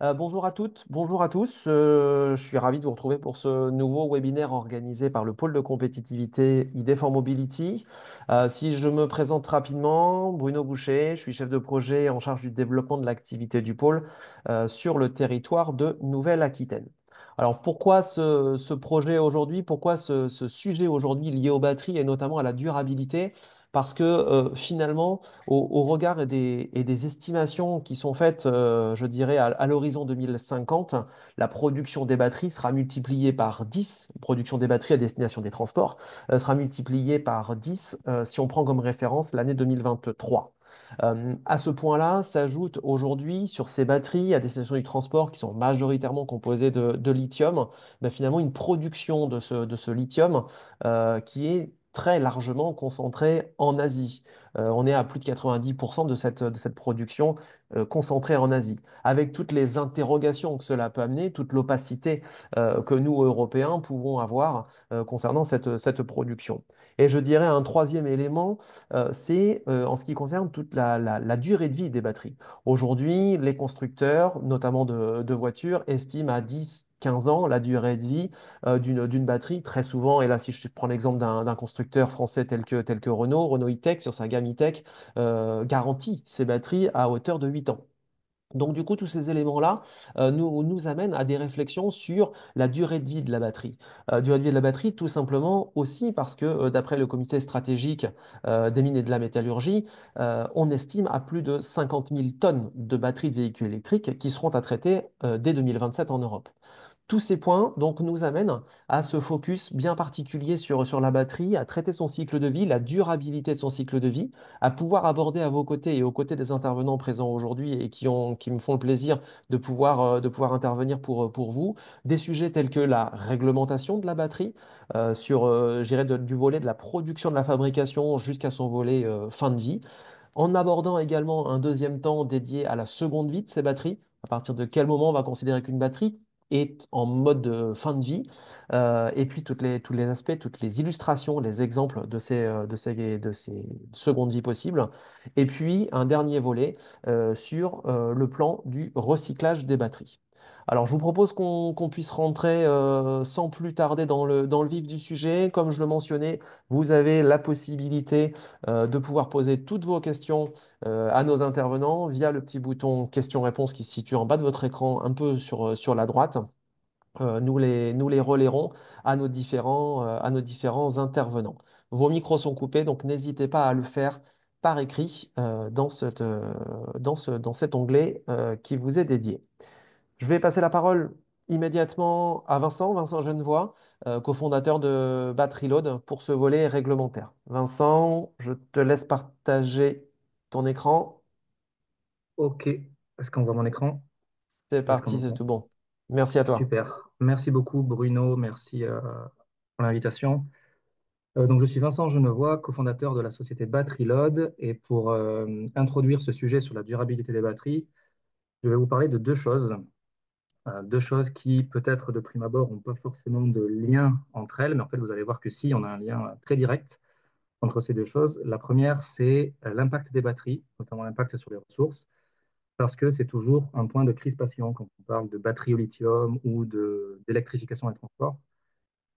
Bonjour à toutes, bonjour à tous. Je suis ravi de vous retrouver pour ce nouveau webinaire organisé par le pôle de compétitivité ID for Mobility. Si je me présente rapidement, Bruno Boucher, je suis chef de projet en charge du développement de l'activité du pôle sur le territoire de Nouvelle-Aquitaine. Alors pourquoi ce projet aujourd'hui, pourquoi ce sujet aujourd'hui lié aux batteries et notamment à la durabilité? Parce que finalement, au regard et des estimations qui sont faites, je dirais, à l'horizon 2050, la production des batteries sera multipliée par 10, production des batteries à destination des transports, sera multipliée par 10 si on prend comme référence l'année 2023. À ce point-là, s'ajoute aujourd'hui sur ces batteries à destination du transport qui sont majoritairement composées de lithium, ben finalement une production de ce lithium qui est très largement concentrée en Asie. On est à plus de 90% de cette production concentrée en Asie, avec toutes les interrogations que cela peut amener, toute l'opacité que nous, Européens, pouvons avoir concernant cette production. Et je dirais un troisième élément, c'est en ce qui concerne toute la durée de vie des batteries. Aujourd'hui, les constructeurs, notamment de voitures, estiment à 10, 15 ans la durée de vie d'une batterie. Très souvent, et là, si je prends l'exemple d'un constructeur français tel que Renault, Renault E-Tech, sur sa gamme E-Tech, garantit ses batteries à hauteur de 8 ans. Donc, du coup, tous ces éléments-là nous amènent à des réflexions sur la durée de vie de la batterie. Durée de vie de la batterie, tout simplement aussi parce que, d'après le comité stratégique des mines et de la métallurgie, on estime à plus de 50 000 tonnes de batteries de véhicules électriques qui seront à traiter dès 2027 en Europe. Tous ces points donc nous amènent à ce focus bien particulier sur la batterie, à traiter son cycle de vie, la durabilité de son cycle de vie, à pouvoir aborder à vos côtés et aux côtés des intervenants présents aujourd'hui et qui me font le plaisir de pouvoir intervenir pour vous, des sujets tels que la réglementation de la batterie, je dirais du volet de la production de la fabrication jusqu'à son volet fin de vie, en abordant également un deuxième temps dédié à la seconde vie de ces batteries. À partir de quel moment on va considérer qu'une batterie est en mode de fin de vie, et puis tous les aspects, toutes les illustrations, les exemples de ces secondes vies possibles, et puis un dernier volet sur le plan du recyclage des batteries. Alors, je vous propose qu'on puisse rentrer sans plus tarder dans le vif du sujet. Comme je le mentionnais, vous avez la possibilité de pouvoir poser toutes vos questions à nos intervenants via le petit bouton questions-réponses qui se situe en bas de votre écran, un peu sur la droite. Nous les relayerons à nos différents intervenants. Vos micros sont coupés, donc n'hésitez pas à le faire par écrit dans cet onglet qui vous est dédié. Je vais passer la parole immédiatement à Vincent, Vincent Genevoix, cofondateur de Batteryload pour ce volet réglementaire. Vincent, je te laisse partager ton écran. Ok. Est-ce qu'on voit mon écran? C'est Est-ce qu'on parti, c'est m'entend? tout bon. Merci à toi. Super. Merci beaucoup, Bruno. Merci pour l'invitation. Donc, je suis Vincent Genevoix, cofondateur de la société Batteryload. Et pour introduire ce sujet sur la durabilité des batteries, je vais vous parler de deux choses. Deux choses qui, peut-être de prime abord, n'ont pas forcément de lien entre elles, mais en fait, vous allez voir que si, on a un lien très direct entre ces deux choses. La première, c'est l'impact des batteries, notamment l'impact sur les ressources, parce que c'est toujours un point de crispation quand on parle de batterie au lithium ou d'électrification des transports.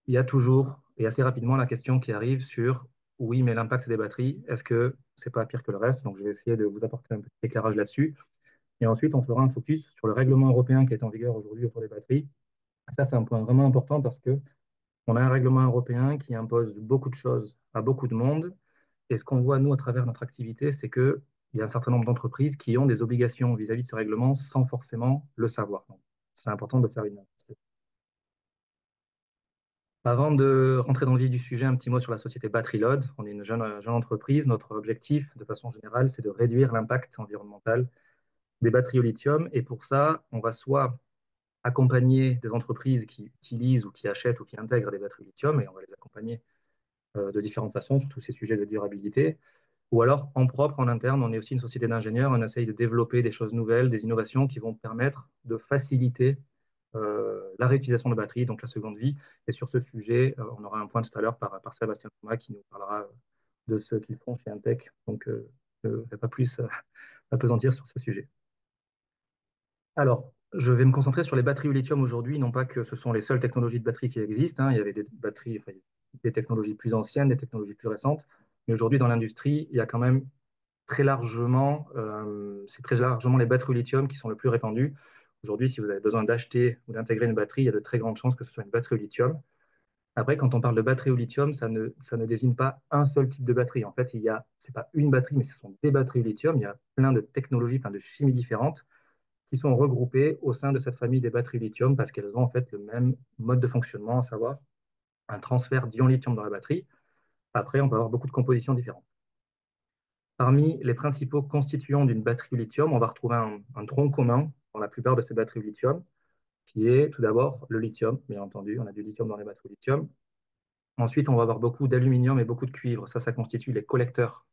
Il y a toujours et assez rapidement la question qui arrive sur oui, mais l'impact des batteries, est-ce que c'est pas pire que le reste? Donc, je vais essayer de vous apporter un petit éclairage là-dessus. Et ensuite, on fera un focus sur le règlement européen qui est en vigueur aujourd'hui autour des batteries. Ça, c'est un point vraiment important parce que on a un règlement européen qui impose beaucoup de choses à beaucoup de monde. Et ce qu'on voit, nous, à travers notre activité, c'est qu'il y a un certain nombre d'entreprises qui ont des obligations vis-à-vis de ce règlement sans forcément le savoir. Donc, c'est important de faire une. Avant de rentrer dans le vif du sujet, un petit mot sur la société Batteryload. On est une jeune entreprise. Notre objectif, de façon générale, c'est de réduire l'impact environnemental des batteries au lithium. Et pour ça, on va soit accompagner des entreprises qui utilisent ou qui achètent ou qui intègrent des batteries au lithium, et on va les accompagner de différentes façons sur tous ces sujets de durabilité. Ou alors, en propre, en interne, on est aussi une société d'ingénieurs, on essaye de développer des choses nouvelles, des innovations qui vont permettre de faciliter la réutilisation de batteries, donc la seconde vie. Et sur ce sujet, on aura un point tout à l'heure par Sébastien Thomas qui nous parlera de ce qu'ils font chez Intech. Donc, je ne vais pas plus appesantir sur ce sujet. Alors, Je vais me concentrer sur les batteries au lithium aujourd'hui, non pas que ce sont les seules technologies de batteries qui existent, hein. Il y avait des batteries, enfin, des technologies plus anciennes, des technologies plus récentes. Mais aujourd'hui, dans l'industrie, il y a quand même très largement, c'est très largement les batteries au lithium qui sont le plus répandues. Aujourd'hui, si vous avez besoin d'acheter ou d'intégrer une batterie, il y a de très grandes chances que ce soit une batterie au lithium. Après, quand on parle de batterie au lithium, ça ne désigne pas un seul type de batterie. En fait, c'est pas une batterie, mais ce sont des batteries au lithium. Il y a plein de technologies, plein de chimies différentes qui sont regroupées au sein de cette famille des batteries lithium parce qu'elles ont en fait le même mode de fonctionnement, à savoir un transfert d'ion lithium dans la batterie. Après, on peut avoir beaucoup de compositions différentes. Parmi les principaux constituants d'une batterie lithium, on va retrouver un tronc commun dans la plupart de ces batteries lithium, qui est tout d'abord le lithium, bien entendu. On a du lithium dans les batteries lithium. Ensuite, on va avoir beaucoup d'aluminium et beaucoup de cuivre. Ça constitue les collecteurs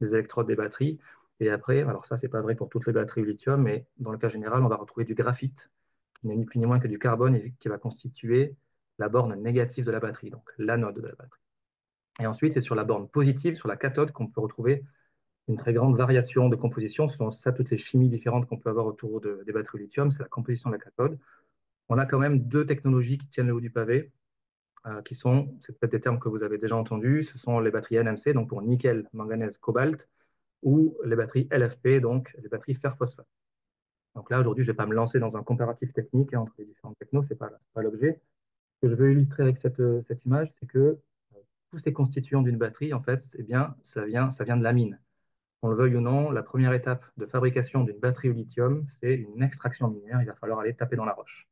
des électrodes des batteries. Et après, alors ça, c'est pas vrai pour toutes les batteries au lithium, mais dans le cas général, on va retrouver du graphite, qui n'est ni plus ni moins que du carbone et qui va constituer la borne négative de la batterie, donc l'anode de la batterie. Et ensuite, c'est sur la borne positive, sur la cathode, qu'on peut retrouver une très grande variation de composition. Ce sont ça toutes les chimies différentes qu'on peut avoir autour des batteries au lithium, c'est la composition de la cathode. On a quand même deux technologies qui tiennent le haut du pavé, qui sont, c'est peut-être des termes que vous avez déjà entendus, ce sont les batteries NMC, donc pour nickel, manganèse, cobalt, ou les batteries LFP, donc les batteries fer-phosphate. Donc là, aujourd'hui, je ne vais pas me lancer dans un comparatif technique entre les différentes technos, ce n'est pas l'objet. Ce que je veux illustrer avec cette image, c'est que tous ces constituants d'une batterie, en fait, eh bien, ça vient de la mine. Qu'on le veuille ou non, la première étape de fabrication d'une batterie au lithium, c'est une extraction minière. Il va falloir aller taper dans la roche.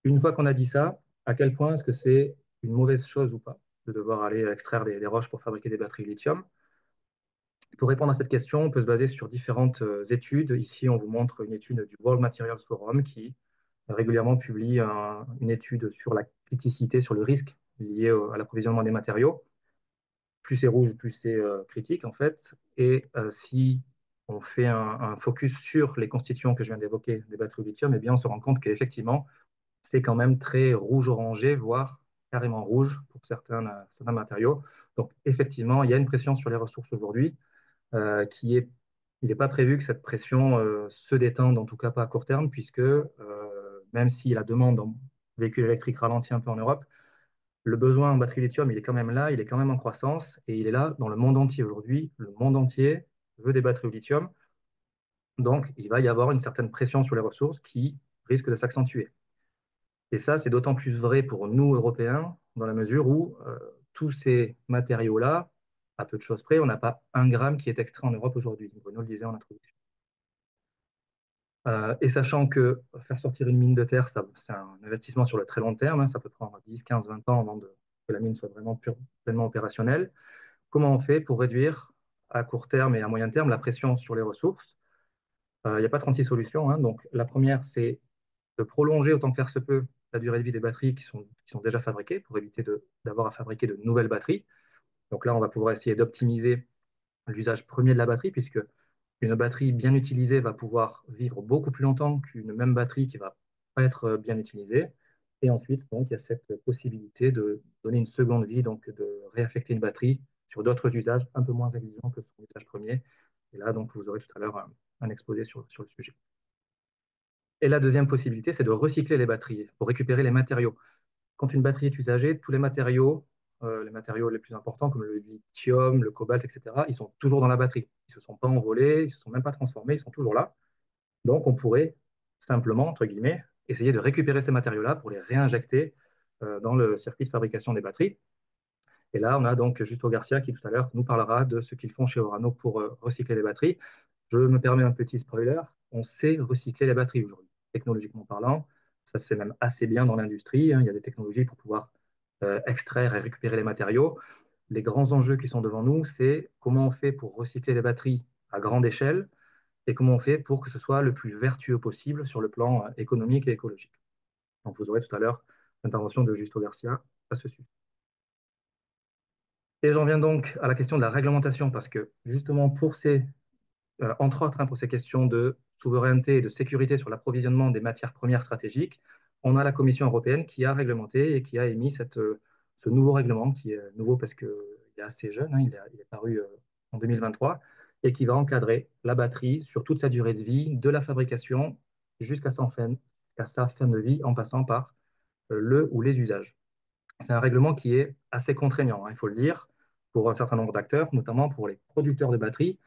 Une fois qu'on a dit ça, à quel point est-ce que c'est une mauvaise chose ou pas de devoir aller extraire des roches pour fabriquer des batteries au lithium? Pour répondre à cette question, on peut se baser sur différentes études. Ici, on vous montre une étude du World Materials Forum qui régulièrement publie une étude sur la criticité, sur le risque lié à l'approvisionnement des matériaux. Plus c'est rouge, plus c'est critique en fait. Et si on fait un focus sur les constituants que je viens d'évoquer des batteries au lithium, eh bien, on se rend compte qu'effectivement, c'est quand même très rouge-orangé, voire carrément rouge pour certains matériaux. Donc, effectivement, il y a une pression sur les ressources aujourd'hui qui est, il n'est pas prévu que cette pression se détende, en tout cas pas à court terme, puisque même si la demande en véhicules électriques ralentit un peu en Europe, le besoin en batterie lithium, il est quand même là, il est quand même en croissance, et il est là dans le monde entier aujourd'hui. Le monde entier veut des batteries au lithium, donc il va y avoir une certaine pression sur les ressources qui risque de s'accentuer. Et ça, c'est d'autant plus vrai pour nous, Européens, dans la mesure où tous ces matériaux-là, à peu de choses près, on n'a pas un gramme qui est extrait en Europe aujourd'hui. Bruno le disait en introduction. Et sachant que faire sortir une mine de terre, c'est un investissement sur le très long terme, hein, ça peut prendre 10, 15, 20 ans avant que la mine soit vraiment pleinement opérationnelle. Comment on fait pour réduire à court terme et à moyen terme la pression sur les ressources? Il n'y a pas 36 solutions, hein. Donc, la première, c'est de prolonger autant que faire se peut la durée de vie des batteries qui sont déjà fabriquées pour éviter d'avoir à fabriquer de nouvelles batteries. Donc là, on va pouvoir essayer d'optimiser l'usage premier de la batterie, puisque une batterie bien utilisée va pouvoir vivre beaucoup plus longtemps qu'une même batterie qui ne va pas être bien utilisée. Et ensuite, donc, il y a cette possibilité de donner une seconde vie, donc de réaffecter une batterie sur d'autres usages un peu moins exigeants que son usage premier. Et là, donc, vous aurez tout à l'heure un exposé sur le sujet. Et la deuxième possibilité, c'est de recycler les batteries pour récupérer les matériaux. Quand une batterie est usagée, tous les matériaux les plus importants comme le lithium, le cobalt, etc., ils sont toujours dans la batterie. Ils ne se sont pas envolés, ils ne se sont même pas transformés, ils sont toujours là. Donc, on pourrait simplement, entre guillemets, essayer de récupérer ces matériaux-là pour les réinjecter dans le circuit de fabrication des batteries. Et là, on a donc Justo Garcia qui tout à l'heure nous parlera de ce qu'ils font chez Orano pour recycler les batteries. Je me permets un petit spoiler, on sait recycler les batteries aujourd'hui, technologiquement parlant. Ça se fait même assez bien dans l'industrie, hein. Il y a des technologies pour pouvoir extraire et récupérer les matériaux. Les grands enjeux qui sont devant nous, c'est comment on fait pour recycler les batteries à grande échelle et comment on fait pour que ce soit le plus vertueux possible sur le plan économique et écologique. Donc, vous aurez tout à l'heure l'intervention de Justo Garcia à ce sujet. Et j'en viens donc à la question de la réglementation, parce que justement entre autres, hein, pour ces questions de souveraineté et de sécurité sur l'approvisionnement des matières premières stratégiques, on a la Commission européenne qui a réglementé et qui a émis ce nouveau règlement, qui est nouveau parce qu'il est assez jeune, hein, il est paru en 2023, et qui va encadrer la batterie sur toute sa durée de vie, de la fabrication jusqu'à sa fin de vie en passant par le ou les usages. C'est un règlement qui est assez contraignant, hein, il faut le dire, pour un certain nombre d'acteurs, notamment pour les producteurs de batteries.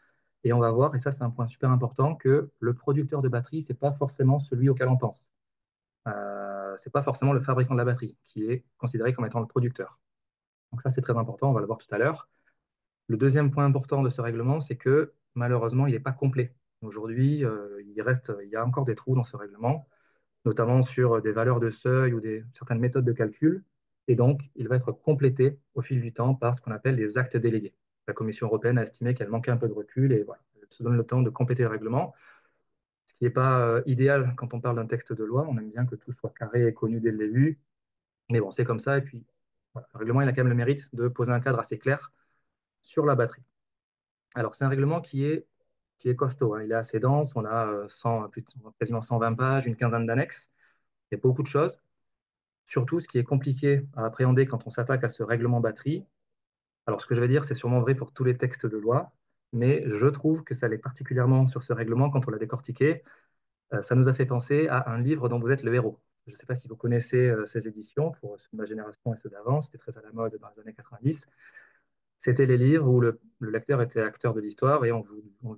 Et on va voir, et ça c'est un point super important, que le producteur de batterie, ce n'est pas forcément celui auquel on pense. Ce n'est pas forcément le fabricant de la batterie qui est considéré comme étant le producteur. Donc ça c'est très important, on va le voir tout à l'heure. Le deuxième point important de ce règlement, c'est que malheureusement, il n'est pas complet. Aujourd'hui, il y a encore des trous dans ce règlement, notamment sur des valeurs de seuil ou certaines méthodes de calcul. Et donc, il va être complété au fil du temps par ce qu'on appelle les actes délégués. La Commission européenne a estimé qu'elle manquait un peu de recul et voilà, elle se donne le temps de compléter le règlement, ce qui n'est pas idéal quand on parle d'un texte de loi. On aime bien que tout soit carré et connu dès le début. Mais bon, c'est comme ça. Et puis, voilà, le règlement, il a quand même le mérite de poser un cadre assez clair sur la batterie. Alors, c'est un règlement qui est costaud, hein. Il est assez dense. On a quasiment 120 pages, une quinzaine d'annexes. Il y a beaucoup de choses. Surtout, ce qui est compliqué à appréhender quand on s'attaque à ce règlement batterie, alors ce que je vais dire, c'est sûrement vrai pour tous les textes de loi, mais je trouve que ça l'est particulièrement sur ce règlement quand on l'a décortiqué. Ça nous a fait penser à un livre dont vous êtes le héros. Je ne sais pas si vous connaissez ces éditions, pour ceux de ma génération et ceux d'avant, c'était très à la mode dans les années 90. C'était les livres où le lecteur était acteur de l'histoire et on vous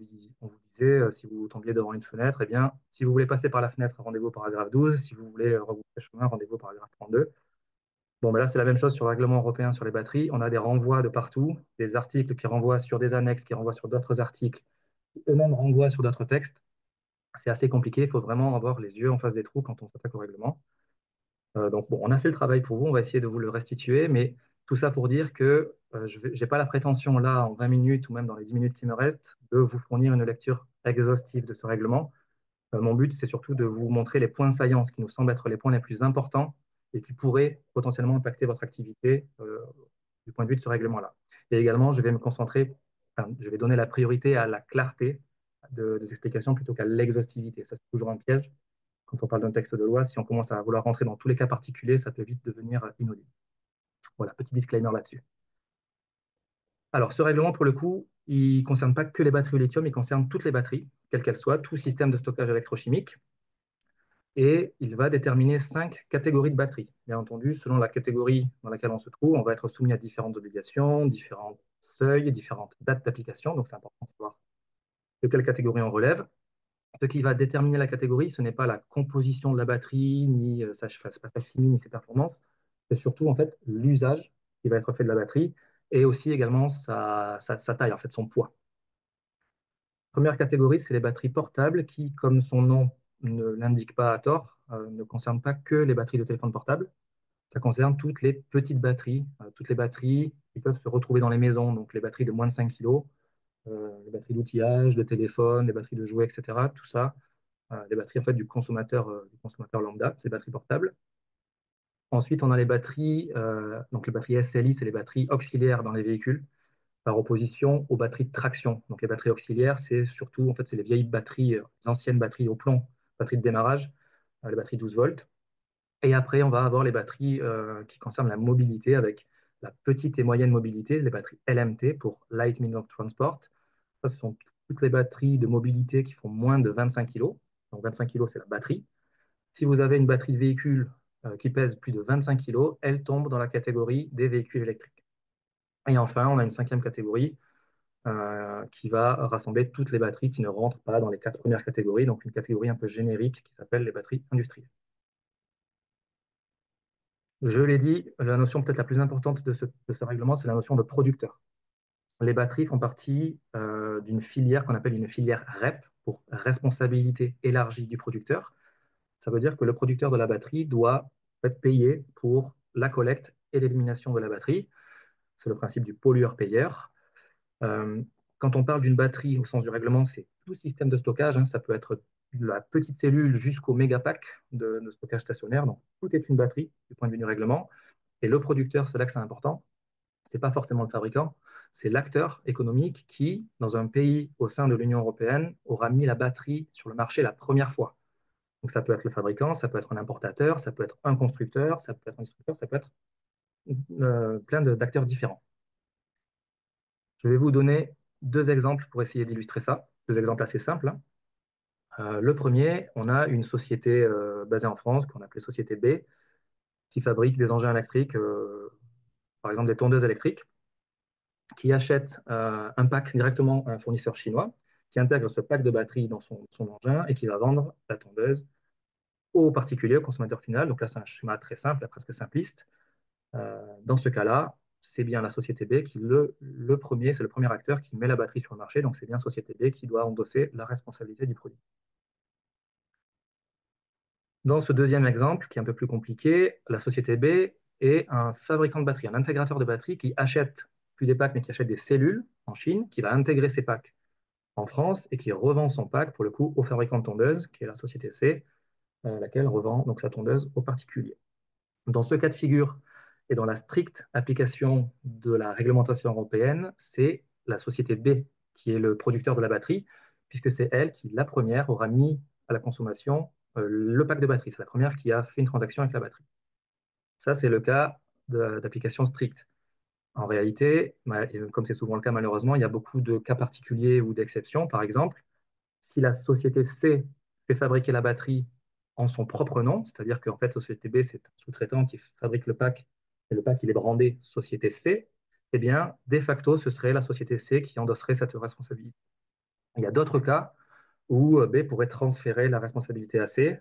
disait, si vous tombiez devant une fenêtre, eh bien, si vous voulez passer par la fenêtre, rendez-vous au paragraphe 12. Si vous voulez rebrousser chemin, rendez-vous au paragraphe 32. Bon, ben là, c'est la même chose sur le règlement européen sur les batteries. On a des renvois de partout, des articles qui renvoient sur des annexes, qui renvoient sur d'autres articles, qui eux-mêmes renvoient sur d'autres textes. C'est assez compliqué. Il faut vraiment avoir les yeux en face des trous quand on s'attaque au règlement. Donc, bon, on a fait le travail pour vous. On va essayer de vous le restituer. Mais tout ça pour dire que je n'ai pas la prétention, là, en 20 minutes ou même dans les 10 minutes qui me restent, de vous fournir une lecture exhaustive de ce règlement. Mon but, c'est surtout de vous montrer les points saillants, ce qui nous semble être les points les plus importants et qui pourraient potentiellement impacter votre activité du point de vue de ce règlement-là. Et également, je vais me concentrer, enfin, je vais donner la priorité à la clarté des explications plutôt qu'à l'exhaustivité. Ça, c'est toujours un piège. Quand on parle d'un texte de loi, si on commence à vouloir rentrer dans tous les cas particuliers, ça peut vite devenir inaudible. Voilà, petit disclaimer là-dessus. Alors, ce règlement, pour le coup, il ne concerne pas que les batteries au lithium, il concerne toutes les batteries, quelles qu'elles soient, tout système de stockage électrochimique. Et il va déterminer 5 catégories de batteries. Bien entendu, selon la catégorie dans laquelle on se trouve, on va être soumis à différentes obligations, différents seuils, différentes dates d'application. Donc, c'est important de savoir de quelle catégorie on relève. Ce qui va déterminer la catégorie, ce n'est pas la composition de la batterie, ni pas sa chimie, ni ses performances. C'est surtout en fait l'usage qui va être fait de la batterie et aussi également sa taille, en fait, son poids. Première catégorie, c'est les batteries portables qui, comme son nom ne l'indique pas à tort, ne concernent pas que les batteries de téléphone portable. Ça concerne toutes les petites batteries, toutes les batteries qui peuvent se retrouver dans les maisons, donc les batteries de moins de 5 kg, les batteries d'outillage, de téléphone, les batteries de jouets, etc. Tout ça, les batteries en fait, du consommateur lambda, c'est les batteries portables. Ensuite, on a les batteries, donc les batteries SLI, c'est les batteries auxiliaires dans les véhicules, par opposition aux batteries de traction. Donc les batteries auxiliaires, c'est surtout, en fait, c'est les vieilles batteries, les anciennes batteries au plomb, batteries de démarrage, les batteries 12 volts. Et après, on va avoir les batteries qui concernent la mobilité avec la petite et moyenne mobilité, les batteries LMT pour Light Means of Transport. Ça, ce sont toutes les batteries de mobilité qui font moins de 25 kg. Donc 25 kg, c'est la batterie. Si vous avez une batterie de véhicule qui pèse plus de 25 kg, elle tombe dans la catégorie des véhicules électriques. Et enfin, on a une cinquième catégorie qui va rassembler toutes les batteries qui ne rentrent pas dans les 4 premières catégories, donc une catégorie un peu générique qui s'appelle les batteries industrielles. Je l'ai dit, la notion peut-être la plus importante de ce règlement, c'est la notion de producteur. Les batteries font partie d'une filière qu'on appelle une filière REP, pour responsabilité élargie du producteur. Ça veut dire que le producteur de la batterie doit être payé pour la collecte et l'élimination de la batterie. C'est le principe du pollueur-payeur. Euh, Quand on parle d'une batterie au sens du règlement, c'est tout système de stockage, hein. Ça peut être de la petite cellule jusqu'au mégapack de stockage stationnaire. Donc, tout est une batterie du point de vue du règlement. Et le producteur, c'est là que c'est important. Ce n'est pas forcément le fabricant, c'est l'acteur économique qui, dans un pays au sein de l'Union européenne, aura mis la batterie sur le marché la première fois. Donc, ça peut être le fabricant, ça peut être un importateur, ça peut être un constructeur, ça peut être un distributeur, ça peut être plein d'acteurs différents. Je vais vous donner 2 exemples pour essayer d'illustrer ça, 2 exemples assez simples, hein. Le premier, on a une société basée en France qu'on appelait Société B, qui fabrique des engins électriques, par exemple des tondeuses électriques, qui achète un pack directement à un fournisseur chinois, qui intègre ce pack de batterie dans son engin et qui va vendre la tondeuse aux particuliers, au consommateur final. Donc là, c'est un schéma très simple, presque simpliste. Dans ce cas-là, c'est bien la société B qui, le premier, c'est le premier acteur qui met la batterie sur le marché. Donc c'est bien société B qui doit endosser la responsabilité du produit. Dans ce deuxième exemple, qui est un peu plus compliqué, la société B est un fabricant de batteries, un intégrateur de batteries qui achète plus des packs, mais qui achète des cellules en Chine, qui va intégrer ces packs en France et qui revend son pack, pour le coup, au fabricant de tondeuses, qui est la société C, laquelle revend donc sa tondeuse aux particuliers. Dans ce cas de figure et dans la stricte application de la réglementation européenne, c'est la société B qui est le producteur de la batterie, puisque c'est elle qui, la première, aura mis à la consommation le pack de batterie. C'est la première qui a fait une transaction avec la batterie. Ça, c'est le cas d'application stricte. En réalité, comme c'est souvent le cas malheureusement, il y a beaucoup de cas particuliers ou d'exceptions. Par exemple, si la société C fait fabriquer la batterie en son propre nom, c'est-à-dire qu'en fait, société B, c'est un sous-traitant qui fabrique le pack, et le pack, il est brandé société C, eh bien, de facto, ce serait la société C qui endosserait cette responsabilité. Il y a d'autres cas où B pourrait transférer la responsabilité à C.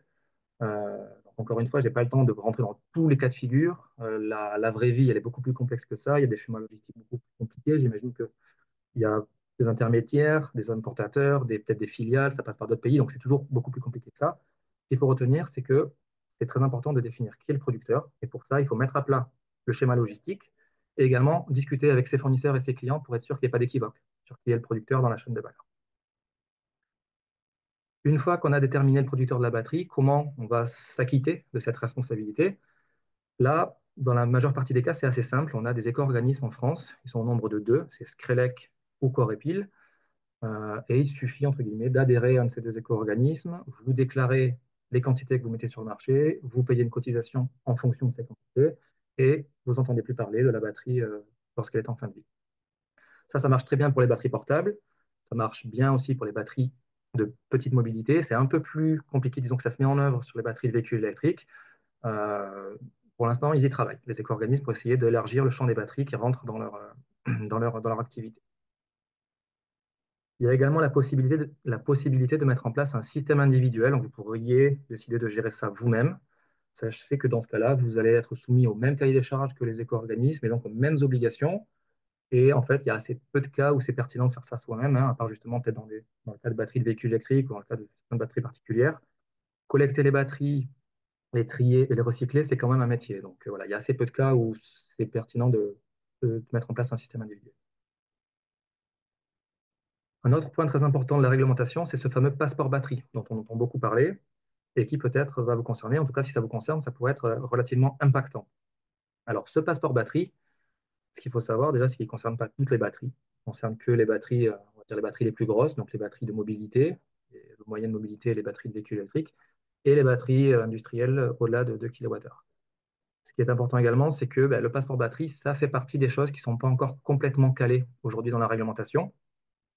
Encore une fois, je n'ai pas le temps de rentrer dans tous les cas de figure. La vraie vie, elle est beaucoup plus complexe que ça. Il y a des schémas logistiques beaucoup plus compliqués. J'imagine que il y a des intermédiaires, des importateurs, peut-être des filiales, ça passe par d'autres pays, donc c'est toujours beaucoup plus compliqué que ça. Ce qu'il faut retenir, c'est que c'est très important de définir qui est le producteur, et pour ça, il faut mettre à plat le schéma logistique, et également discuter avec ses fournisseurs et ses clients pour être sûr qu'il n'y ait pas d'équivoque sur qui est le producteur dans la chaîne de valeur. Une fois qu'on a déterminé le producteur de la batterie, comment on va s'acquitter de cette responsabilité? Là, dans la majeure partie des cas, c'est assez simple. On a des éco-organismes en France, ils sont au nombre de deux, c'est Screlec ou Corepil. Et il suffit, entre guillemets, d'adhérer à un de ces deux éco-organismes. Vous déclarez les quantités que vous mettez sur le marché, vous payez une cotisation en fonction de ces quantités, et vous n'entendez plus parler de la batterie lorsqu'elle est en fin de vie. Ça marche très bien pour les batteries portables. Ça marche bien aussi pour les batteries de petite mobilité. C'est un peu plus compliqué, disons que ça se met en œuvre sur les batteries de véhicules électriques. Euh, pour l'instant, ils y travaillent, les éco-organismes, pour essayer d'élargir le champ des batteries qui rentrent dans leur activité. Il y a également la possibilité de mettre en place un système individuel. Donc, vous pourriez décider de gérer ça vous-même. Sachez que dans ce cas-là, vous allez être soumis au même cahier des charges que les éco-organismes et donc aux mêmes obligations. Et en fait, il y a assez peu de cas où c'est pertinent de faire ça soi-même, hein, à part justement peut-être dans le cas de batteries de véhicules électriques ou dans le cas de batteries particulières. Collecter les batteries, les trier et les recycler, c'est quand même un métier. Donc voilà, il y a assez peu de cas où c'est pertinent de mettre en place un système individuel. Un autre point très important de la réglementation, c'est ce fameux passeport batterie dont on entend beaucoup parler et qui peut-être va vous concerner. En tout cas, si ça vous concerne, ça pourrait être relativement impactant. Alors, ce passeport batterie, ce qu'il faut savoir déjà, c'est qu'il ne concerne pas toutes les batteries. Il ne concerne que les batteries, on va dire les batteries les plus grosses, donc les batteries de mobilité, de moyenne mobilité, les batteries de véhicules électriques, et les batteries industrielles au-delà de 2 kWh. Ce qui est important également, c'est que le passeport batterie, ça fait partie des choses qui ne sont pas encore complètement calées aujourd'hui dans la réglementation.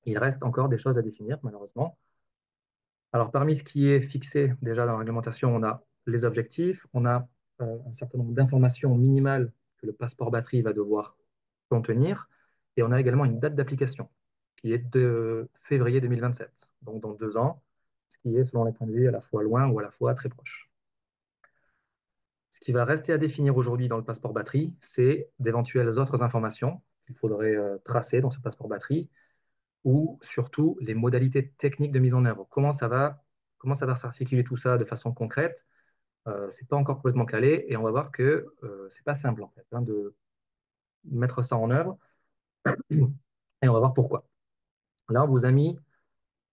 Il reste encore des choses à définir, malheureusement. Alors, parmi ce qui est fixé déjà dans la réglementation, on a les objectifs, on a un certain nombre d'informations minimales que le passeport batterie va devoir contenir, et on a également une date d'application qui est de février 2027, donc dans 2 ans, ce qui est, selon les points de vue, à la fois loin ou à la fois très proche. Ce qui va rester à définir aujourd'hui dans le passeport batterie, c'est d'éventuelles autres informations qu'il faudrait tracer dans ce passeport batterie, ou surtout les modalités techniques de mise en œuvre. Comment ça va s'articuler tout ça de façon concrète? C'est pas encore complètement calé et on va voir que c'est pas simple en fait hein, de mettre ça en œuvre et on va voir pourquoi. Là, on vous a mis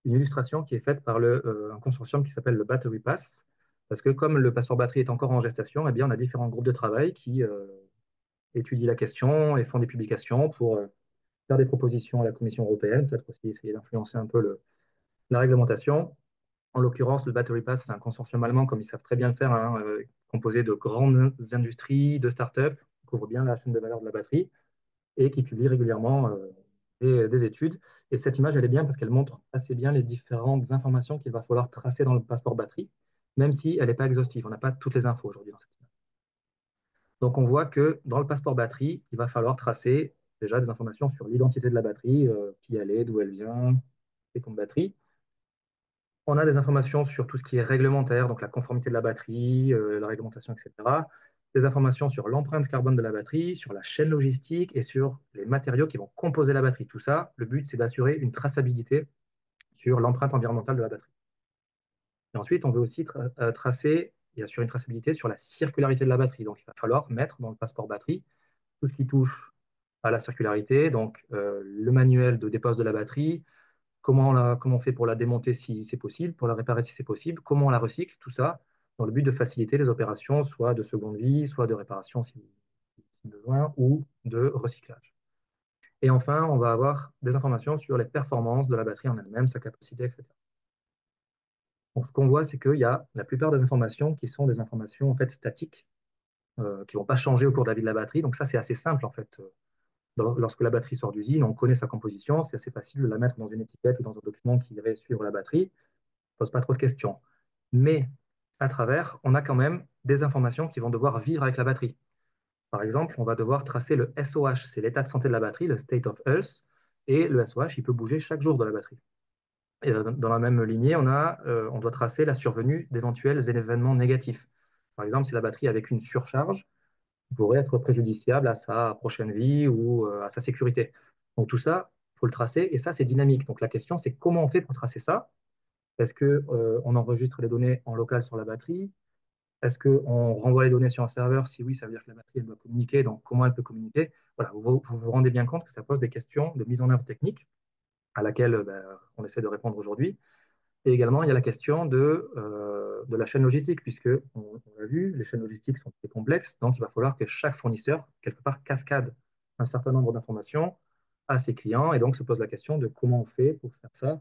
une illustration qui est faite par un consortium qui s'appelle le Battery Pass, parce que comme le passeport batterie est encore en gestation, eh bien, on a différents groupes de travail qui étudient la question et font des publications pour faire des propositions à la Commission européenne, peut-être aussi essayer d'influencer un peu la réglementation. En l'occurrence, le Battery Pass, c'est un consortium allemand, comme ils savent très bien le faire, hein, composé de grandes industries, de start-up, qui couvrent bien la chaîne de valeur de la batterie et qui publie régulièrement des études. Et cette image, elle est bien parce qu'elle montre assez bien les différentes informations qu'il va falloir tracer dans le passeport batterie, même si elle n'est pas exhaustive. On n'a pas toutes les infos aujourd'hui dans cette image. Donc on voit que dans le passeport batterie, il va falloir tracer déjà des informations sur l'identité de la batterie, qui elle est, d'où elle vient, et comme batterie. On a des informations sur tout ce qui est réglementaire, donc la conformité de la batterie, la réglementation, etc. Des informations sur l'empreinte carbone de la batterie, sur la chaîne logistique et sur les matériaux qui vont composer la batterie. Tout ça, le but, c'est d'assurer une traçabilité sur l'empreinte environnementale de la batterie. Et ensuite, on veut aussi tracer et assurer une traçabilité sur la circularité de la batterie. Donc, il va falloir mettre dans le passeport batterie tout ce qui touche à la circularité, donc le manuel de dépose de la batterie, comment on fait pour la démonter si c'est possible, pour la réparer si c'est possible, comment on la recycle, tout ça, dans le but de faciliter les opérations, soit de seconde vie, soit de réparation si besoin, ou de recyclage. Et enfin, on va avoir des informations sur les performances de la batterie en elle-même, sa capacité, etc. Donc, ce qu'on voit, c'est qu'il y a la plupart des informations qui sont des informations en fait statiques, qui ne vont pas changer au cours de la vie de la batterie. Donc ça, c'est assez simple en fait. Lorsque la batterie sort d'usine, on connaît sa composition, c'est assez facile de la mettre dans une étiquette ou dans un document qui irait suivre la batterie. Ne pose pas trop de questions. Mais à travers, on a quand même des informations qui vont devoir vivre avec la batterie. Par exemple, on va devoir tracer le SOH, c'est l'état de santé de la batterie, le state of health, et le SOH, il peut bouger chaque jour de la batterie. Et dans la même lignée, on doit tracer la survenue d'éventuels événements négatifs. Par exemple, si la batterie avec une surcharge pourrait être préjudiciable à sa prochaine vie ou à sa sécurité. Donc tout ça, il faut le tracer et ça, c'est dynamique. Donc la question, c'est comment on fait pour tracer ça? Est-ce qu'on enregistre les données en local sur la batterie? Est-ce qu'on renvoie les données sur un serveur? Si oui, ça veut dire que la batterie elle doit communiquer. Donc comment elle peut communiquer? Voilà, vous rendez bien compte que ça pose des questions de mise en œuvre technique à laquelle on essaie de répondre aujourd'hui. Et également, il y a la question de la chaîne logistique, puisque on l'a vu, les chaînes logistiques sont très complexes, donc il va falloir que chaque fournisseur, quelque part, cascade un certain nombre d'informations à ses clients, et donc se pose la question de comment on fait pour faire ça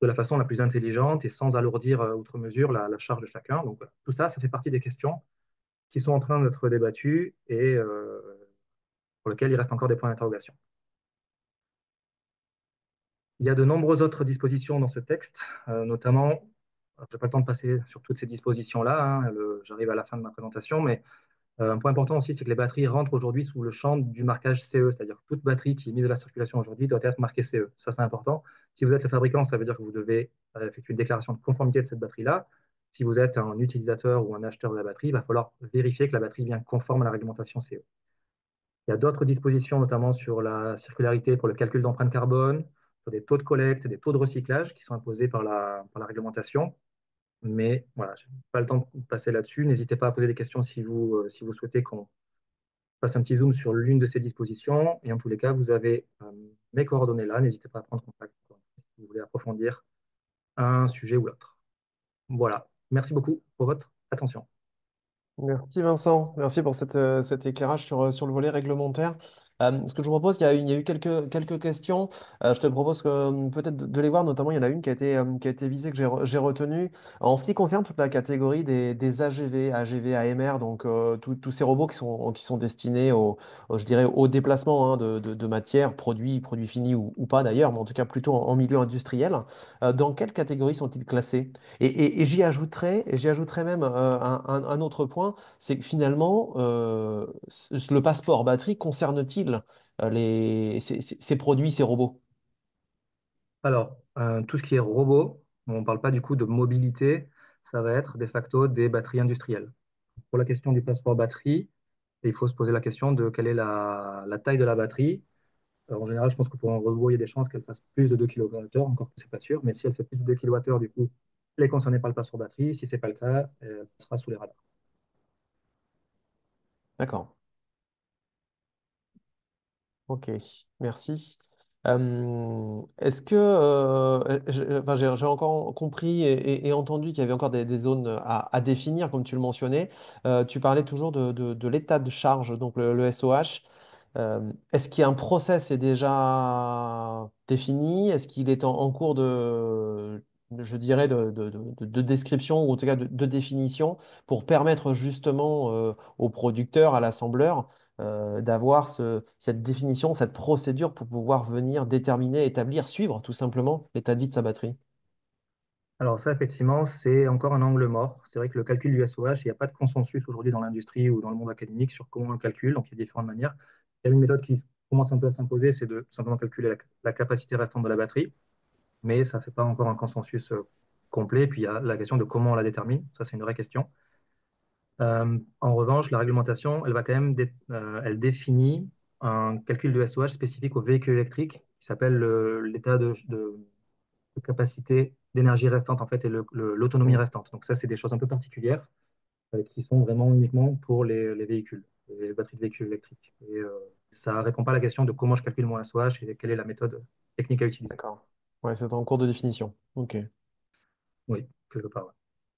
de la façon la plus intelligente et sans alourdir outre mesure la charge de chacun. Donc voilà. Tout ça, ça fait partie des questions qui sont en train d'être débattues et pour lesquelles il reste encore des points d'interrogation. Il y a de nombreuses autres dispositions dans ce texte, notamment, je n'ai pas le temps de passer sur toutes ces dispositions-là, hein, j'arrive à la fin de ma présentation, mais un point important aussi, c'est que les batteries rentrent aujourd'hui sous le champ du marquage CE, c'est-à-dire que toute batterie qui est mise à la circulation aujourd'hui doit être marquée CE. Ça, c'est important. Si vous êtes le fabricant, ça veut dire que vous devez effectuer une déclaration de conformité de cette batterie-là. Si vous êtes un utilisateur ou un acheteur de la batterie, il va falloir vérifier que la batterie est bien conforme à la réglementation CE. Il y a d'autres dispositions, notamment sur la circularité pour le calcul d'empreinte carbone, sur des taux de collecte, des taux de recyclage qui sont imposés par la réglementation. Mais voilà, je n'ai pas le temps de passer là-dessus. N'hésitez pas à poser des questions si vous souhaitez qu'on fasse un petit zoom sur l'une de ces dispositions. Et en tous les cas, vous avez mes coordonnées là. N'hésitez pas à prendre contact si vous voulez approfondir un sujet ou l'autre. Voilà. Merci beaucoup pour votre attention. Merci Vincent, merci pour cet éclairage sur le volet réglementaire. Ce que je vous propose, il y a eu quelques questions. Je te propose peut-être de les voir, notamment il y en a une qui a été visée, que j'ai retenue. En ce qui concerne toute la catégorie des AGV, AGV, AMR, donc tous ces robots qui sont destinés je dirais, au déplacement hein, de matières, produits finis ou pas d'ailleurs, mais en tout cas plutôt en milieu industriel. Dans quelle catégorie sont-ils classés? Et j'y ajouterais même un autre point, c'est que finalement, le passeport batterie concerne-t-il ces produits, ces robots? Alors, tout ce qui est robot, on ne parle pas du coup de mobilité, ça va être de facto des batteries industrielles. Pour la question du passeport batterie, il faut se poser la question de quelle est la taille de la batterie. En général, je pense que pour un robot, il y a des chances qu'elle fasse plus de 2 kWh, encore que ce n'est pas sûr. Mais si elle fait plus de 2 kWh, du coup, elle est concernée par le passeport batterie. Si ce n'est pas le cas, elle sera sous les radars. D'accord. Ok, merci. Est-ce que enfin, j'ai encore compris et entendu qu'il y avait encore des zones à définir, comme tu le mentionnais. Tu parlais toujours de l'état de charge, donc le SOH. Est-ce qu'il y a un process est déjà défini? Est-ce qu'il est en cours je dirais, de description ou en tout cas de définition pour permettre justement au producteur, à l'assembleur, d'avoir cette définition, cette procédure pour pouvoir venir déterminer, établir, suivre tout simplement l'état de vie de sa batterie? Alors ça, effectivement, c'est encore un angle mort. C'est vrai que le calcul du SOH, il n'y a pas de consensus aujourd'hui dans l'industrie ou dans le monde académique sur comment on le calcule, donc il y a différentes manières. Il y a une méthode qui commence un peu à s'imposer, c'est de simplement calculer la capacité restante de la batterie, mais ça ne fait pas encore un consensus complet. Puis il y a la question de comment on la détermine, ça c'est une vraie question. En revanche, la réglementation, elle va quand même elle définit un calcul de SOH spécifique aux véhicules électriques qui s'appelle l'état de capacité d'énergie restante en fait et l'autonomie Mm. restante. Donc ça, c'est des choses un peu particulières qui sont vraiment uniquement pour les véhicules, les batteries de véhicules électriques. Et ça ne répond pas à la question de comment je calcule mon SOH et quelle est la méthode technique à utiliser. D'accord. Ouais, c'est en cours de définition. Ok. Oui, quelque part. Ouais.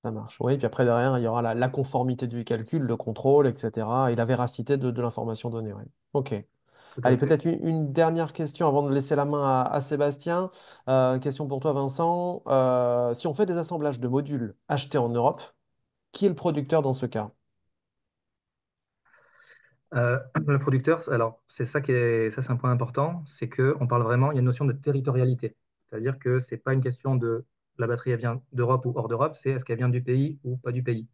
Ça marche. Oui, puis après, derrière, il y aura la conformité du calcul, le contrôle, etc. et la véracité de l'information donnée. Ouais. OK. Tout à Allez, fait. peut-être une dernière question avant de laisser la main à Sébastien. Question pour toi, Vincent. Si on fait des assemblages de modules achetés en Europe, qui est le producteur dans ce cas? Le producteur, alors c'est ça qui est, ça c'est un point important, c'est que on parle vraiment, il y a une notion de territorialité, c'est-à-dire que c'est pas une question de la batterie elle vient d'Europe ou hors d'Europe, c'est est-ce qu'elle vient du pays ou pas du pays.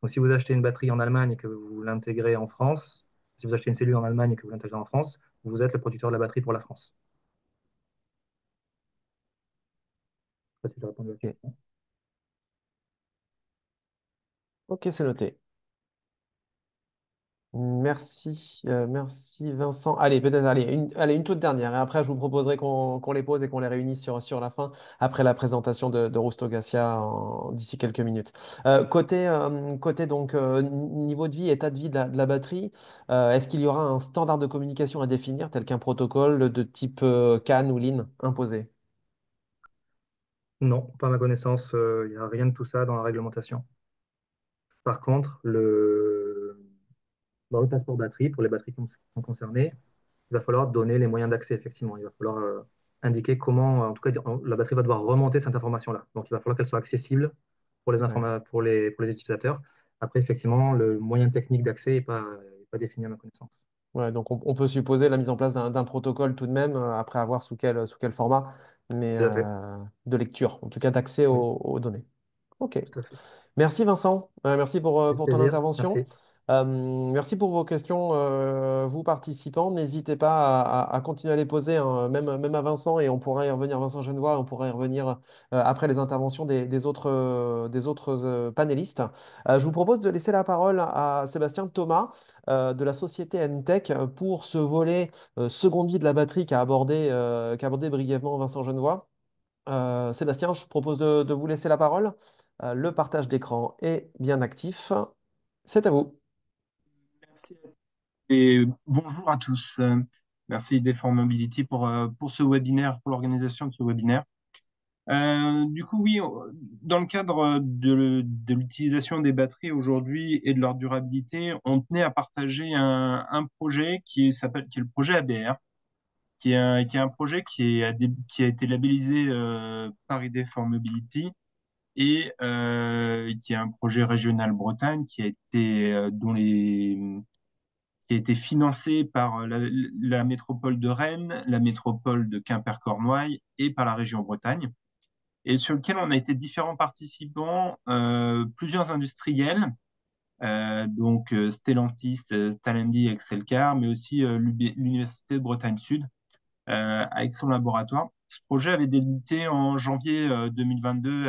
Donc si vous achetez une batterie en Allemagne et que vous l'intégrez en France, si vous achetez une cellule en Allemagne et que vous l'intégrez en France, vous êtes le producteur de la batterie pour la France. Je sais pas si j'ai répondu à la Ok, question. ok, c'est noté. Merci Vincent. Allez, peut-être allez, une toute dernière. Et après, je vous proposerai qu'on les pose et qu'on les réunisse sur la fin, après la présentation de Rusto Garcia d'ici quelques minutes. Côté donc niveau de vie, état de vie de la batterie, est-ce qu'il y aura un standard de communication à définir, tel qu'un protocole de type CAN ou LIN imposé? Non, pas à ma connaissance, il n'y a rien de tout ça dans la réglementation. Par contre, le passeport batterie, pour les batteries qui sont concernées, il va falloir donner les moyens d'accès, effectivement. Il va falloir indiquer comment, en tout cas, la batterie va devoir remonter cette information-là. Donc, il va falloir qu'elle soit accessible Ouais. pour les utilisateurs. Après, effectivement, le moyen technique d'accès est pas défini à ma connaissance. Ouais, donc on peut supposer la mise en place d'un protocole tout de même, après avoir sous quel format, mais Tout à fait. de lecture, en tout cas d'accès Oui, aux données. OK. tout à fait. Merci Vincent. Merci Avec pour ton plaisir. intervention. Merci. Merci pour vos questions, vous participants. N'hésitez pas à continuer à les poser, hein, même à Vincent, et on pourra y revenir, Vincent Genevois, et on pourra y revenir après les interventions des autres panélistes. Je vous propose de laisser la parole à Sébastien Thomas de la société Entech pour ce volet seconde vie de la batterie qu'a abordé brièvement Vincent Genevois. Sébastien, je propose de vous laisser la parole. Le partage d'écran est bien actif. C'est à vous. Merci et bonjour à tous. Merci Deform Mobility pour ce webinaire, pour l'organisation de ce webinaire. Du coup, oui, dans le cadre de l'utilisation des batteries aujourd'hui et de leur durabilité, on tenait à partager un projet qui est le projet ABR, qui est un projet qui a été labellisé par Ideform Mobility et qui est un projet régional Bretagne qui a été financé par la métropole de Rennes, la métropole de Quimper-Cornouailles et par la région Bretagne, et sur lequel on a été différents participants, plusieurs industriels, Stellantis, Talendi, Excelcar, mais aussi l'Université de Bretagne Sud, avec son laboratoire. Ce projet avait débuté en janvier 2022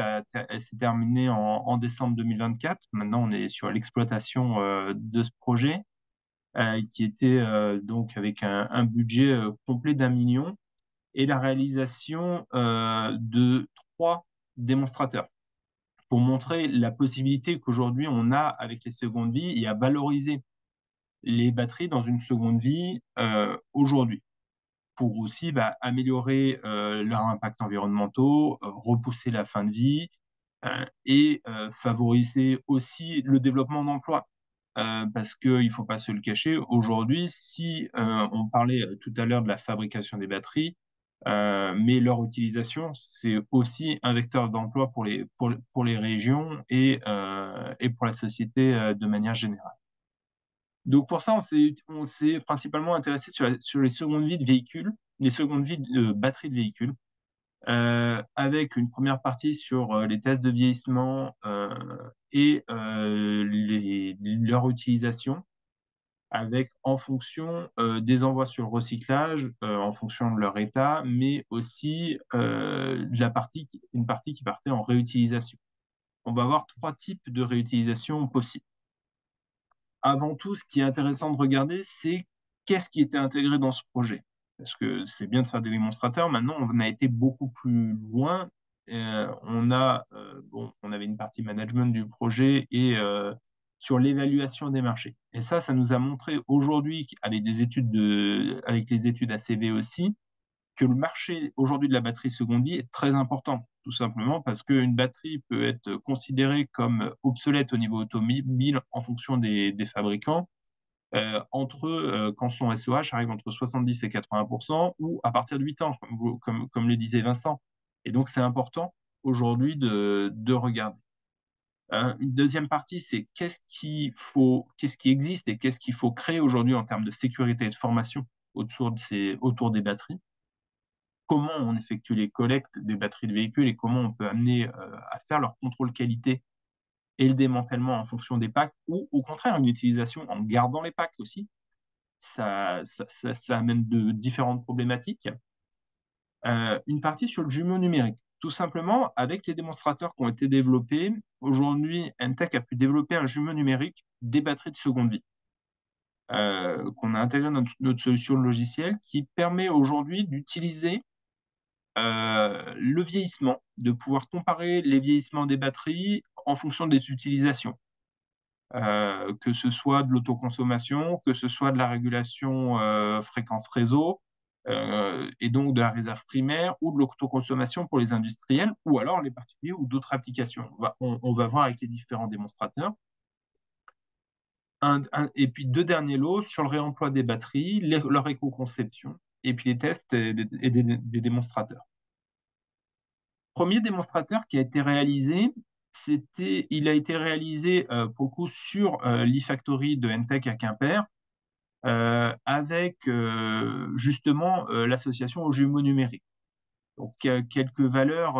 et s'est terminé en décembre 2024. Maintenant, on est sur l'exploitation de ce projet qui était donc avec un budget complet d'1 million et la réalisation de 3 démonstrateurs pour montrer la possibilité qu'aujourd'hui on a avec les secondes vies et à valoriser les batteries dans une seconde vie aujourd'hui pour aussi améliorer leur impact environnementaux, repousser la fin de vie et favoriser aussi le développement d'emplois. Parce qu'il ne faut pas se le cacher, aujourd'hui, si on parlait tout à l'heure de la fabrication des batteries, mais leur utilisation, c'est aussi un vecteur d'emploi pour les régions et pour la société de manière générale. Donc pour ça, on s'est principalement intéressé sur les secondes vies de véhicules, les secondes vies de batteries de véhicules, avec une première partie sur les tests de vieillissement et leur utilisation, avec en fonction des envois sur le recyclage, en fonction de leur état, mais aussi une partie qui partait en réutilisation. On va avoir 3 types de réutilisation possibles. Avant tout, ce qui est intéressant de regarder, c'est qu'est-ce qui était intégré dans ce projet. Parce que c'est bien de faire des démonstrateurs. Maintenant, on a été beaucoup plus loin. On avait une partie management du projet et sur l'évaluation des marchés. Et ça nous a montré aujourd'hui, avec les études ACV aussi, que le marché aujourd'hui de la batterie seconde vie est très important, tout simplement parce qu'une batterie peut être considérée comme obsolète au niveau automobile en fonction des fabricants, quand son SOH arrive entre 70 et 80%, ou à partir de 8 ans, comme le disait Vincent. Et donc, c'est important aujourd'hui de regarder. Une deuxième partie, c'est qu'est-ce qui existe et qu'est-ce qu'il faut créer aujourd'hui en termes de sécurité et de formation autour des batteries. Comment on effectue les collectes des batteries de véhicules et comment on peut amener à faire leur contrôle qualité et le démantèlement en fonction des packs, ou au contraire une utilisation en gardant les packs aussi. Ça amène de différentes problématiques. Une partie sur le jumeau numérique. Tout simplement, avec les démonstrateurs qui ont été développés, aujourd'hui, Entech a pu développer un jumeau numérique des batteries de seconde vie, qu'on a intégré dans notre solution logicielle, qui permet aujourd'hui d'utiliser le vieillissement, de pouvoir comparer les vieillissements des batteries en fonction des utilisations, que ce soit de l'autoconsommation, que ce soit de la régulation fréquence réseau, et donc de la réserve primaire, ou de l'autoconsommation pour les industriels, ou alors les particuliers ou d'autres applications. On va voir avec les différents démonstrateurs. Et puis 2 derniers lots sur le réemploi des batteries, leur éco-conception, et puis les tests et des démonstrateurs. Premier démonstrateur qui a été réalisé, il a été réalisé pour le coup sur l'e-Factory de Entech à Quimper, avec justement l'association aux jumeaux numériques. Donc quelques valeurs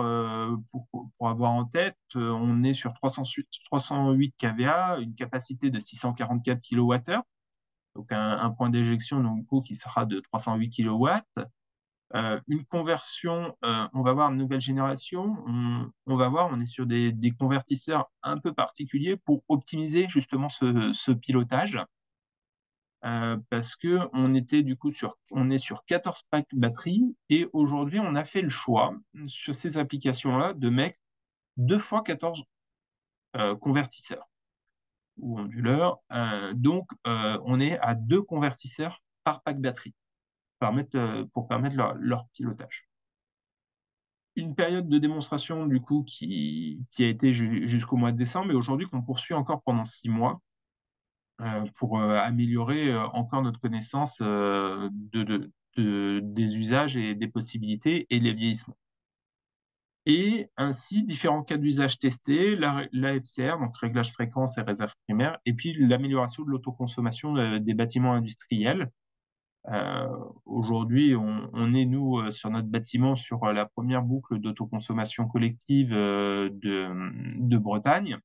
pour avoir en tête, on est sur 308 kVA, une capacité de 644 kWh, donc un point d'éjection donc, qui sera de 308 kW. Une conversion, on va voir une nouvelle génération, on va voir, on est sur des convertisseurs un peu particuliers pour optimiser justement ce pilotage, parce que on est sur 14 packs batteries et aujourd'hui on a fait le choix sur ces applications-là de mettre 2 fois 14 convertisseurs ou onduleurs. Donc on est à 2 convertisseurs par pack batterie pour permettre leur pilotage. Une période de démonstration du coup qui a été jusqu'au mois de décembre et aujourd'hui qu'on poursuit encore pendant 6 mois pour améliorer encore notre connaissance des usages et des possibilités et les vieillissements. Et ainsi, différents cas d'usage testés, l'AFCR, donc réglage fréquence et réserve primaire, et puis l'amélioration de l'autoconsommation des bâtiments industriels. Aujourd'hui, on est, nous, sur notre bâtiment, sur la première boucle d'autoconsommation collective de Bretagne.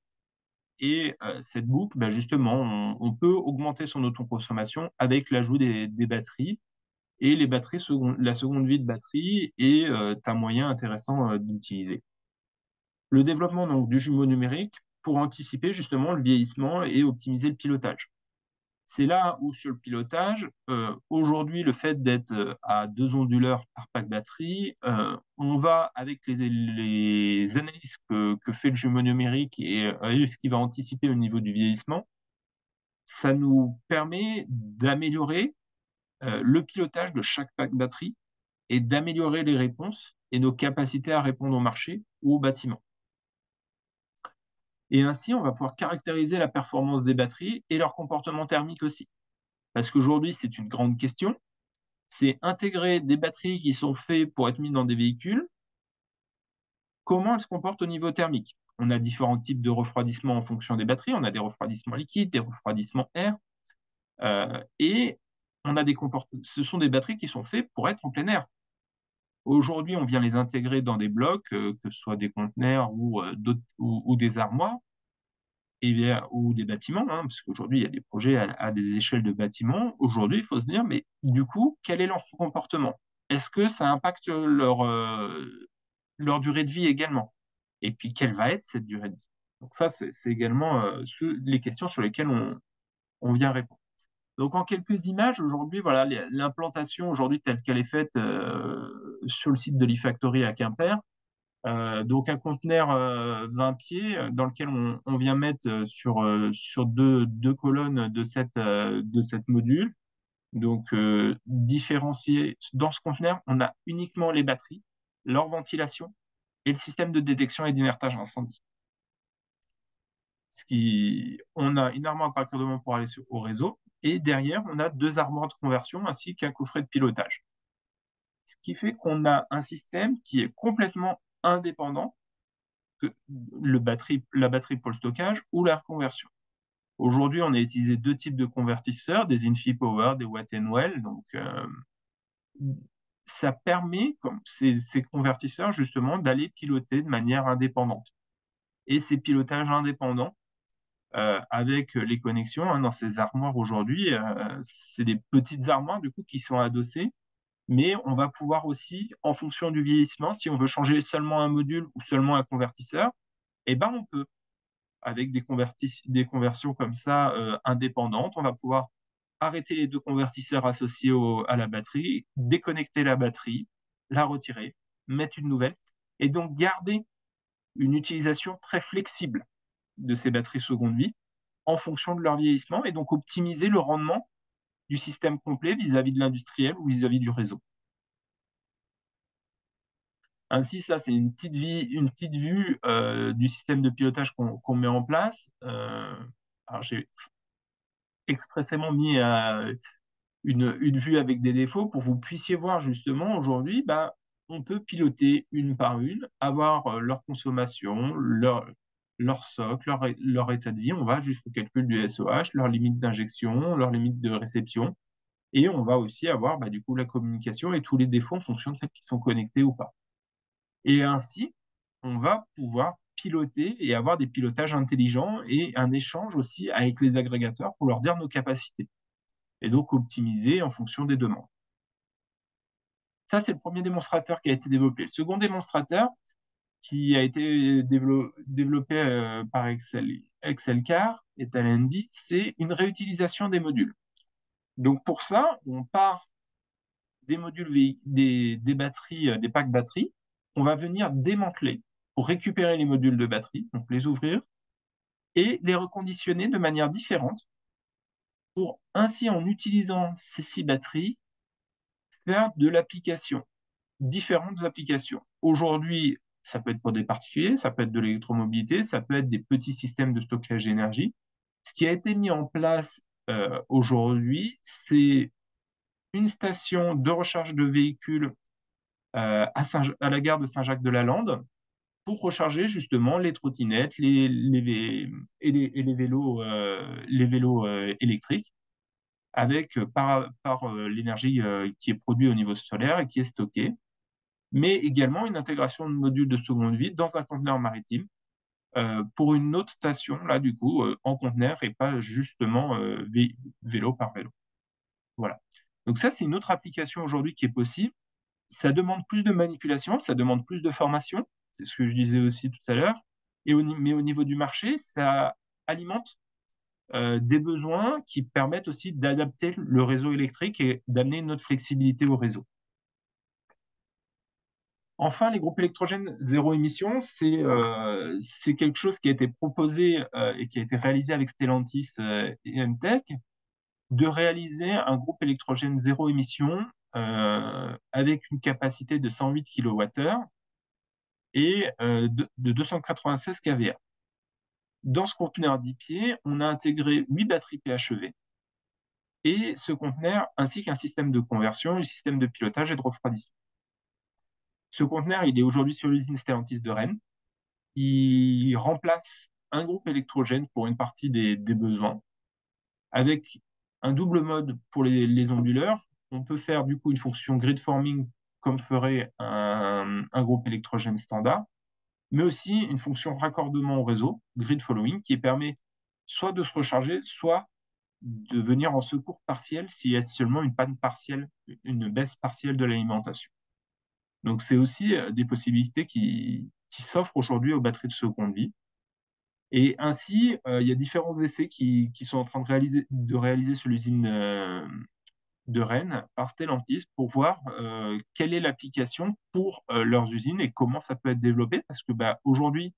Et cette boucle, bah, justement, on peut augmenter son autoconsommation avec l'ajout des batteries. Et les batteries, la seconde vie de batterie est un moyen intéressant d'utiliser. Le développement donc, du jumeau numérique pour anticiper justement le vieillissement et optimiser le pilotage. C'est là où sur le pilotage, aujourd'hui, le fait d'être à 2 onduleurs par pack batterie, on va avec les analyses que fait le jumeau numérique et ce qui va anticiper au niveau du vieillissement, ça nous permet d'améliorer le pilotage de chaque pack batterie et d'améliorer les réponses et nos capacités à répondre au marché ou au bâtiment. Et ainsi, on va pouvoir caractériser la performance des batteries et leur comportement thermique aussi. Parce qu'aujourd'hui, c'est une grande question. C'est intégrer des batteries qui sont faites pour être mises dans des véhicules. Comment elles se comportent au niveau thermique? On a différents types de refroidissement en fonction des batteries. On a des refroidissements liquides, des refroidissements air. Et ce sont des batteries qui sont faites pour être en plein air. Aujourd'hui, on vient les intégrer dans des blocs, que ce soit des conteneurs ou des armoires, ou des bâtiments, hein, parce qu'aujourd'hui, il y a des projets à des échelles de bâtiments. Aujourd'hui, il faut se dire, mais du coup, quel est leur comportement? Est-ce que ça impacte leur durée de vie également? Et puis, quelle va être cette durée de vie? Donc ça, c'est également les questions sur lesquelles on vient répondre. Donc, en quelques images, aujourd'hui, voilà, l'implantation aujourd'hui telle qu'elle est faite sur le site de l'eFactory à Quimper. Donc, un conteneur 20 pieds dans lequel on vient mettre sur deux colonnes de cette module. Donc, différencié dans ce conteneur, on a uniquement les batteries, leur ventilation et le système de détection et d'inertage incendie. On a une armoire de raccordement pour aller au réseau, et derrière, on a deux armoires de conversion ainsi qu'un coffret de pilotage. Ce qui fait qu'on a un système qui est complètement indépendant que la batterie pour le stockage ou la conversion. Aujourd'hui, on a utilisé deux types de convertisseurs, des InfiPower, des Watt Well. Donc, ça permet, comme ces convertisseurs, justement, d'aller piloter de manière indépendante. Et ces pilotages indépendants, avec les connexions dans ces armoires aujourd'hui, c'est des petites armoires du coup qui sont adossées, mais on va pouvoir aussi, en fonction du vieillissement, si on veut changer seulement un module ou seulement un convertisseur, eh ben on peut. Avec des conversions comme ça indépendantes, on va pouvoir arrêter les deux convertisseurs associés à la batterie, déconnecter la batterie, la retirer, mettre une nouvelle, et donc garder une utilisation très flexible de ces batteries seconde vie en fonction de leur vieillissement, et donc optimiser le rendement du système complet vis-à-vis de l'industriel ou vis-à-vis du réseau. Ainsi, ça, c'est une petite vue du système de pilotage qu'on met en place. Alors, j'ai expressément mis une vue avec des défauts pour que vous puissiez voir justement aujourd'hui, bah, on peut piloter une par une, avoir leur consommation, leur socle, leur état de vie. On va jusqu'au calcul du SOH, leur limite d'injection, leur limite de réception. Et on va aussi avoir bah, du coup la communication et tous les défauts en fonction de celles qui sont connectées ou pas. Et ainsi, on va pouvoir piloter et avoir des pilotages intelligents et un échange aussi avec les agrégateurs pour leur dire nos capacités et donc optimiser en fonction des demandes. Ça, c'est le premier démonstrateur qui a été développé. Le second démonstrateur, qui a été développé par Excelcar et Talendi, c'est une réutilisation des modules. Donc pour ça, on part des modules, des batteries, des packs batteries, on va venir démanteler pour récupérer les modules de batterie, donc les ouvrir, et les reconditionner de manière différente pour ainsi, en utilisant ces 6 batteries, faire de l'application, différentes applications. Aujourd'hui, ça peut être pour des particuliers, ça peut être de l'électromobilité, ça peut être des petits systèmes de stockage d'énergie. Ce qui a été mis en place aujourd'hui, c'est une station de recharge de véhicules à la gare de Saint-Jacques-de-la-Lande pour recharger justement les trottinettes et les vélos électriques avec par l'énergie qui est produite au niveau solaire et qui est stockée, mais également une intégration de modules de seconde vie dans un conteneur maritime pour une autre station, là du coup, en conteneur et pas justement vélo par vélo. Voilà. Donc ça, c'est une autre application aujourd'hui qui est possible. Ça demande plus de manipulation, ça demande plus de formation, c'est ce que je disais aussi tout à l'heure, mais au niveau du marché, ça alimente des besoins qui permettent aussi d'adapter le réseau électrique et d'amener une autre flexibilité au réseau. Enfin, les groupes électrogènes zéro émission, c'est quelque chose qui a été proposé et qui a été réalisé avec Stellantis et Entech, de réaliser un groupe électrogène zéro émission avec une capacité de 108 kWh et de 296 kVA. Dans ce conteneur 10 pieds, on a intégré 8 batteries PHEV et ce conteneur ainsi qu'un système de conversion, un système de pilotage et de refroidissement. Ce conteneur, il est aujourd'hui sur l'usine Stellantis de Rennes. Il remplace un groupe électrogène pour une partie des besoins, avec un double mode pour les onduleurs. On peut faire du coup une fonction grid forming comme ferait un groupe électrogène standard, mais aussi une fonction raccordement au réseau, grid following, qui permet soit de se recharger, soit de venir en secours partiel s'il y a seulement une panne partielle, une baisse partielle de l'alimentation. Donc c'est aussi des possibilités qui s'offrent aujourd'hui aux batteries de seconde vie. Et ainsi, il y a différents essais qui sont en train de réaliser sur l'usine de Rennes par Stellantis pour voir quelle est l'application pour leurs usines et comment ça peut être développé. Parce que bah, aujourd'hui,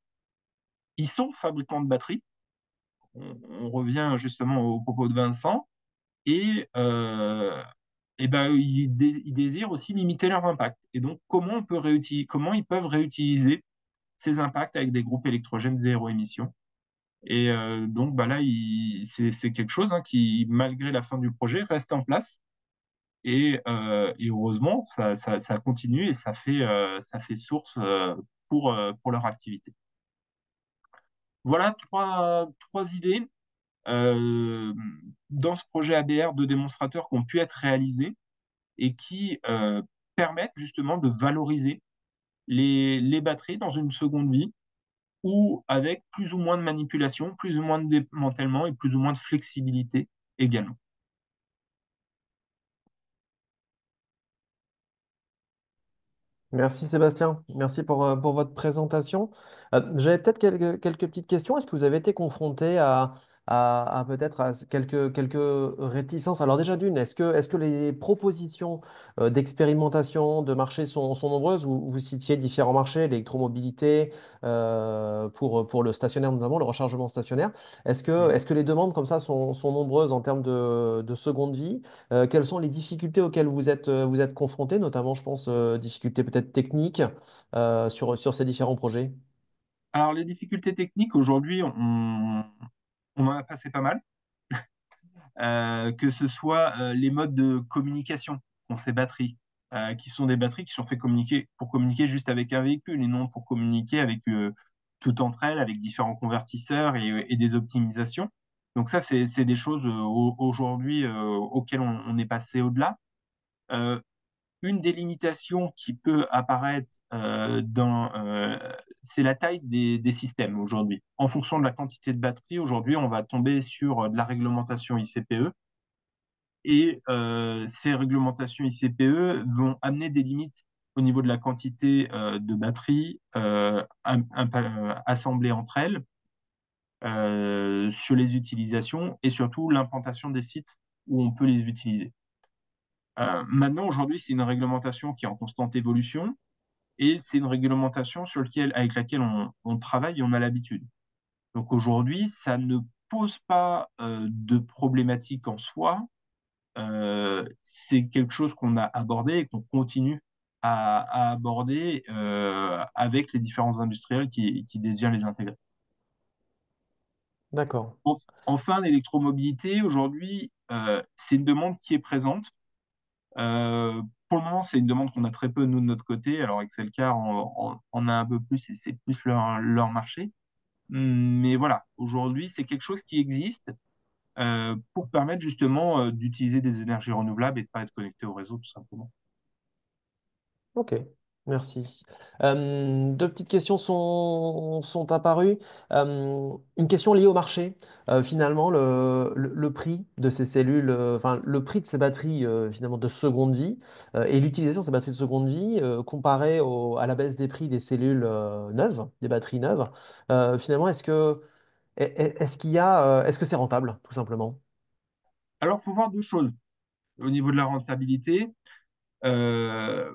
ils sont fabricants de batteries. On revient justement au propos de Vincent. Et ben, ils désirent aussi limiter leur impact. Et donc, comment ils peuvent réutiliser ces impacts avec des groupes électrogènes zéro émission. Et donc, bah là, c'est quelque chose hein, qui, malgré la fin du projet, reste en place. Et heureusement, ça continue et ça fait source pour leur activité. Voilà trois idées euh, dans ce projet ABR de démonstrateurs qui ont pu être réalisés et qui permettent justement de valoriser les batteries dans une seconde vie ou avec plus ou moins de manipulation, plus ou moins de démantèlement et plus ou moins de flexibilité également. Merci Sébastien, merci pour votre présentation. J'avais peut-être quelques petites questions. Est-ce que vous avez été confronté à peut-être à quelques réticences? Alors déjà d'une, est-ce que les propositions d'expérimentation de marché sont nombreuses? Vous citiez différents marchés, l'électromobilité, pour le stationnaire notamment, le rechargement stationnaire. Est-ce que les demandes comme ça sont nombreuses en termes de seconde vie? Quelles sont les difficultés auxquelles vous êtes confrontés, notamment, je pense, difficultés peut-être techniques sur ces différents projets? Alors, les difficultés techniques, aujourd'hui, on en a passé pas mal. Que ce soit les modes de communication ont ces batteries, qui sont des batteries qui sont faites pour communiquer juste avec un véhicule et non pour communiquer avec tout entre elles, avec différents convertisseurs et des optimisations. Donc ça, c'est des choses aujourd'hui auxquelles on est passé au-delà. Euh, une des limitations qui peut apparaître c'est la taille des systèmes aujourd'hui. En fonction de la quantité de batterie, aujourd'hui, on va tomber sur de la réglementation ICPE et ces réglementations ICPE vont amener des limites au niveau de la quantité de batteries assemblées entre elles, sur les utilisations et surtout l'implantation des sites où on peut les utiliser. Maintenant, aujourd'hui, c'est une réglementation qui est en constante évolution et c'est une réglementation avec laquelle on travaille et on a l'habitude. Donc aujourd'hui, ça ne pose pas de problématique en soi. C'est quelque chose qu'on a abordé et qu'on continue à aborder avec les différents industriels qui désirent les intégrer. D'accord. Enfin, l'électromobilité, aujourd'hui, c'est une demande qui est présente. Pour le moment, c'est une demande qu'on a très peu, nous, de notre côté. Alors, Excelcar en a un peu plus et c'est plus leur marché. Mais voilà, aujourd'hui, c'est quelque chose qui existe pour permettre justement d'utiliser des énergies renouvelables et de ne pas être connecté au réseau, tout simplement. Ok, merci. Deux petites questions sont apparues. Une question liée au marché. Finalement, le prix de ces cellules, enfin, le prix de ces batteries finalement de seconde vie et l'utilisation de ces batteries de seconde vie comparé à la baisse des prix des cellules neuves, des batteries neuves. Finalement, est-ce que c'est rentable, tout simplement? Alors, il faut voir deux choses au niveau de la rentabilité.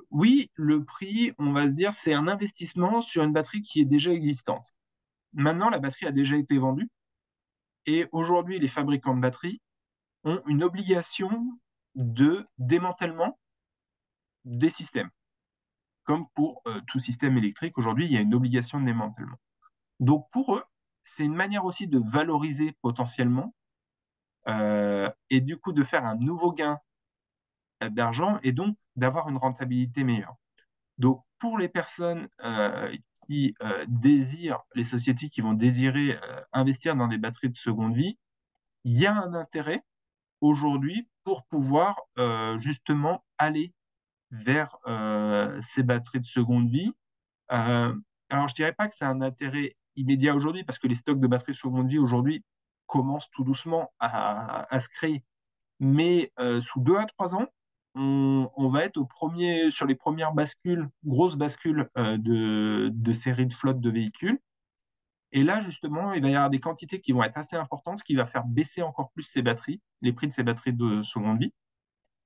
Oui, le prix, on va se dire, c'est un investissement sur une batterie qui est déjà existante. Maintenant, la batterie a déjà été vendue et aujourd'hui, les fabricants de batteries ont une obligation de démantèlement des systèmes. Comme pour tout système électrique, aujourd'hui, il y a une obligation de démantèlement. Donc, pour eux, c'est une manière aussi de valoriser potentiellement et du coup de faire un nouveau gain d'argent et donc d'avoir une rentabilité meilleure. Donc, pour les personnes qui désirent, les sociétés qui vont désirer investir dans des batteries de seconde vie, il y a un intérêt aujourd'hui pour pouvoir justement aller vers ces batteries de seconde vie. Euh, alors, je dirais pas que c'est un intérêt immédiat aujourd'hui, parce que les stocks de batteries de seconde vie aujourd'hui commencent tout doucement à se créer. Mais sous 2 à 3 ans, on va être sur les premières bascules, grosses bascules de séries de flotte de véhicules. Et là, justement, il va y avoir des quantités qui vont être assez importantes, ce qui va faire baisser encore plus ces batteries, les prix de ces batteries de seconde vie.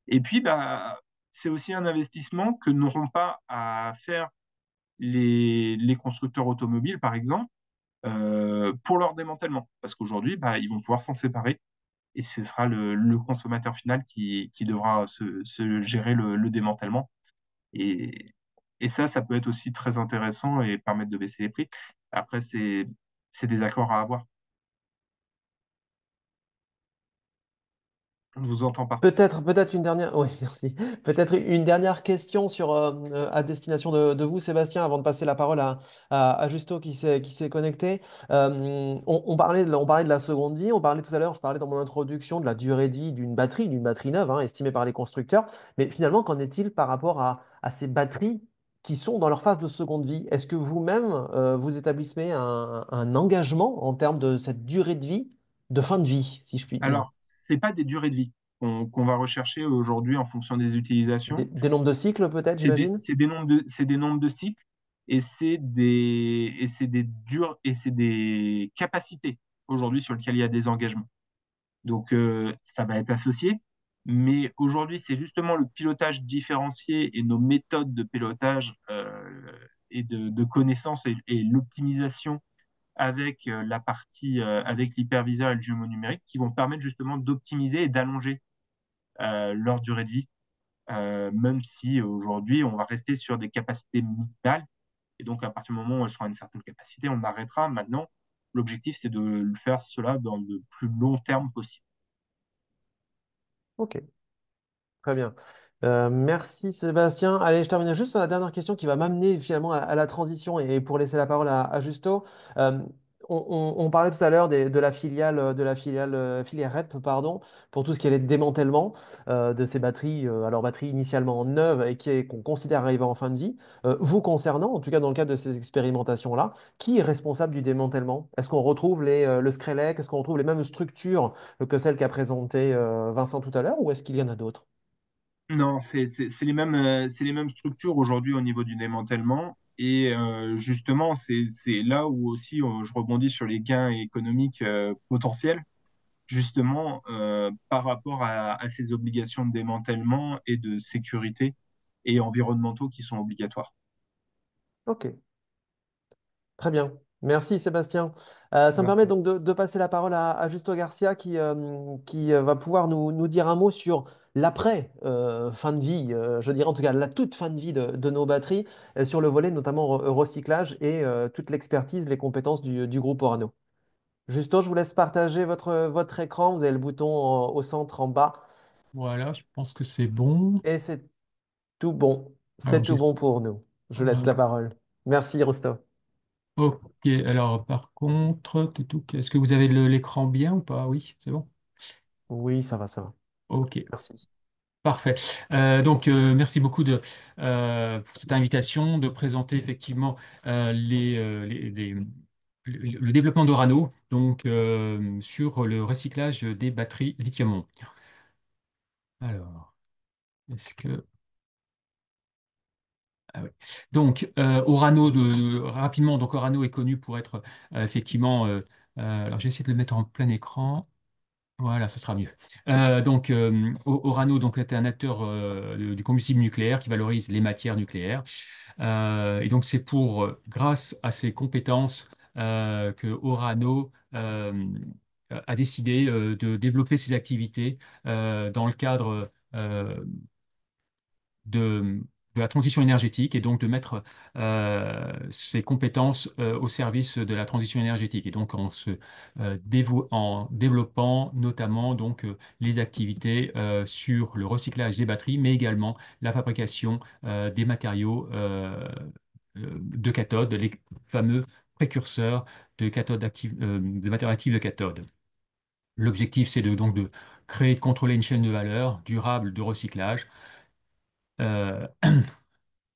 Et puis, bah, c'est aussi un investissement que n'auront pas à faire les constructeurs automobiles, par exemple, pour leur démantèlement. Parce qu'aujourd'hui, bah, ils vont pouvoir s'en séparer et ce sera le consommateur final qui devra se gérer le démantèlement. Et, et ça peut être aussi très intéressant et permettre de baisser les prix. Après, c'est des accords à avoir. On ne vous entend pas. Peut-être une dernière, oui, merci. Peut-être une dernière question à destination de vous, Sébastien, avant de passer la parole à Justo qui s'est connecté. On parlait de la seconde vie. On parlait tout à l'heure, je parlais dans mon introduction de la durée de vie d'une batterie neuve, hein, estimée par les constructeurs. Mais finalement, qu'en est-il par rapport à ces batteries qui sont dans leur phase de seconde vie? Est-ce que vous-même, vous établissez un engagement en termes de cette durée de vie, de fin de vie, si je puis dire? Alors, c'est pas des durées de vie qu'on va rechercher aujourd'hui en fonction des utilisations. Des nombres de cycles, peut-être, j'imagine? C'est des nombres de cycles et c'est des capacités aujourd'hui sur lesquelles il y a des engagements. Donc, ça va être associé. Mais aujourd'hui, c'est justement le pilotage différencié et nos méthodes de pilotage et de connaissance et l'optimisation avec avec l'hyperviseur et le jumeau numérique qui vont permettre justement d'optimiser et d'allonger leur durée de vie, même si aujourd'hui, on va rester sur des capacités minimales. Et donc, à partir du moment où elles seront à une certaine capacité, on arrêtera. Maintenant, l'objectif, c'est de le faire cela dans le plus long terme possible. Ok, très bien. Merci Sébastien. Allez, je termine juste sur la dernière question qui va m'amener finalement à la transition et pour laisser la parole à Justo. Euh, on parlait tout à l'heure de la filière REP, pardon, pour tout ce qui est le démantèlement de ces batteries, alors batteries initialement neuves et qu'on considère arriver en fin de vie. Vous concernant, en tout cas dans le cadre de ces expérimentations-là, qui est responsable du démantèlement? Est-ce qu'on retrouve le Screlec? Est-ce qu'on retrouve les mêmes structures que celles qu'a présentées Vincent tout à l'heure, ou est-ce qu'il y en a d'autres? Non, c'est les mêmes structures aujourd'hui au niveau du démantèlement. Et justement, c'est là où aussi je rebondis sur les gains économiques potentiels, justement par rapport à ces obligations de démantèlement et de sécurité et environnementaux qui sont obligatoires. Ok. Très bien. Merci Sébastien. Ça me permet Merci. donc de passer la parole à Justo Garcia qui va pouvoir nous dire un mot sur l'après fin de vie, je dirais en tout cas la toute fin de vie de nos batteries, sur le volet notamment recyclage et toute l'expertise, les compétences du groupe Orano. Justo, je vous laisse partager votre écran. Vous avez le bouton au centre en bas Voilà, je pense que c'est bon. et c'est tout bon. C'est Alors, tout bon pour nous. Je vous laisse la voilà. parole. Merci Rusto. Ok, alors par contre, est-ce que vous avez l'écran bien ou pas? Oui, c'est bon. Oui, ça va, ça va. Ok, Merci. parfait. Donc, merci beaucoup pour cette invitation de présenter effectivement le développement d'Orano, donc sur le recyclage des batteries lithium-ion. Alors, est-ce que... Ah oui. Donc, Orano, rapidement, donc Orano est connu pour être effectivement. Alors, j'ai essayé de le mettre en plein écran. Voilà, ça sera mieux. Orano donc, est un acteur du combustible nucléaire qui valorise les matières nucléaires. Et donc, c'est grâce à ses compétences que Orano a décidé de développer ses activités dans le cadre de, de la transition énergétique et donc de mettre ses compétences au service de la transition énergétique et donc en développant notamment les activités sur le recyclage des batteries, mais également la fabrication des matériaux de cathode, les fameux précurseurs de cathodes actives, de matériaux actifs de cathode. L'objectif, c'est créer et de contrôler une chaîne de valeur durable de recyclage, euh,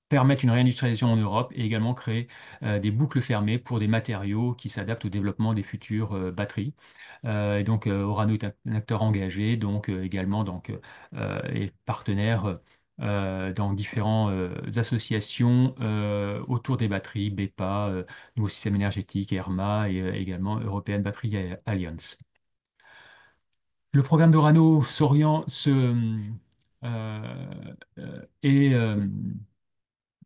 permettre une réindustrialisation en Europe et également créer des boucles fermées pour des matériaux qui s'adaptent au développement des futures batteries. Et donc, Orano est un acteur engagé, donc également et partenaire dans différentes associations autour des batteries, BEPA, Nouveau Système Énergétique, ERMA et également European Battery Alliance. Le programme d'Orano est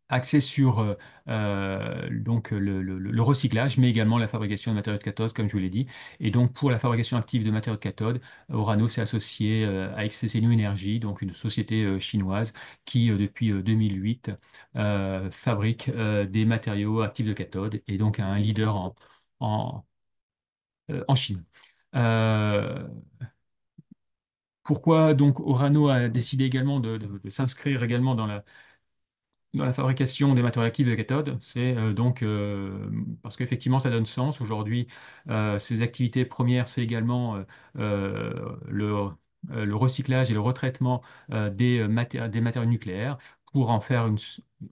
axé sur donc le recyclage, mais également la fabrication de matériaux de cathode, comme je vous l'ai dit. Et donc, pour la fabrication active de matériaux de cathode, Orano s'est associé à XTC New Energy, donc une société chinoise qui, depuis 2008, fabrique des matériaux actifs de cathode et donc un leader en, en Chine. Euh, Pourquoi donc Orano a décidé également de s'inscrire également dans la fabrication des matériaux actifs de cathode, c'est parce qu'effectivement ça donne sens. Aujourd'hui, ces activités premières, c'est également le recyclage et le retraitement des matériaux nucléaires pour en faire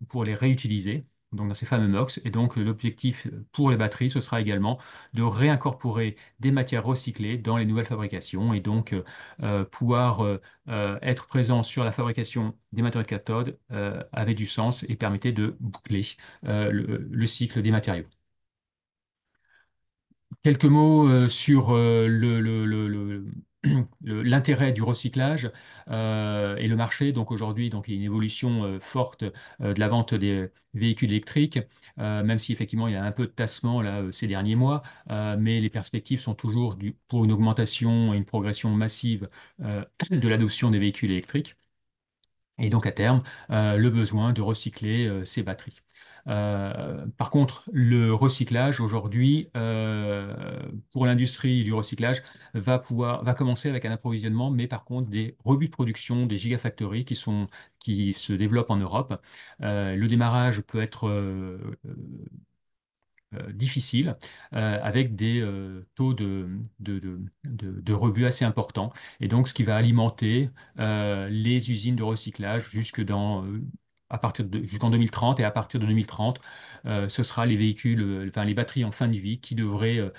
pour les réutiliser. Donc dans ces fameux MOX. Et donc l'objectif pour les batteries, ce sera également de réincorporer des matières recyclées dans les nouvelles fabrications et donc pouvoir être présent sur la fabrication des matériaux de cathode avait du sens et permettait de boucler le cycle des matériaux. Quelques mots sur l'intérêt du recyclage et le marché. Donc aujourd'hui, donc, il y a une évolution forte de la vente des véhicules électriques, même si effectivement il y a un peu de tassement là, ces derniers mois, mais les perspectives sont toujours pour une augmentation et une progression massive de l'adoption des véhicules électriques et donc à terme le besoin de recycler ces batteries. Par contre, le recyclage aujourd'hui, pour l'industrie du recyclage, va commencer avec un approvisionnement, mais par contre des rebuts de production, des gigafactories qui se développent en Europe. Le démarrage peut être difficile, avec des taux de rebut assez importants. Et donc, ce qui va alimenter les usines de recyclage jusqu'en 2030. Et à partir de 2030, ce sera les véhicules, enfin les batteries en fin de vie qui devraient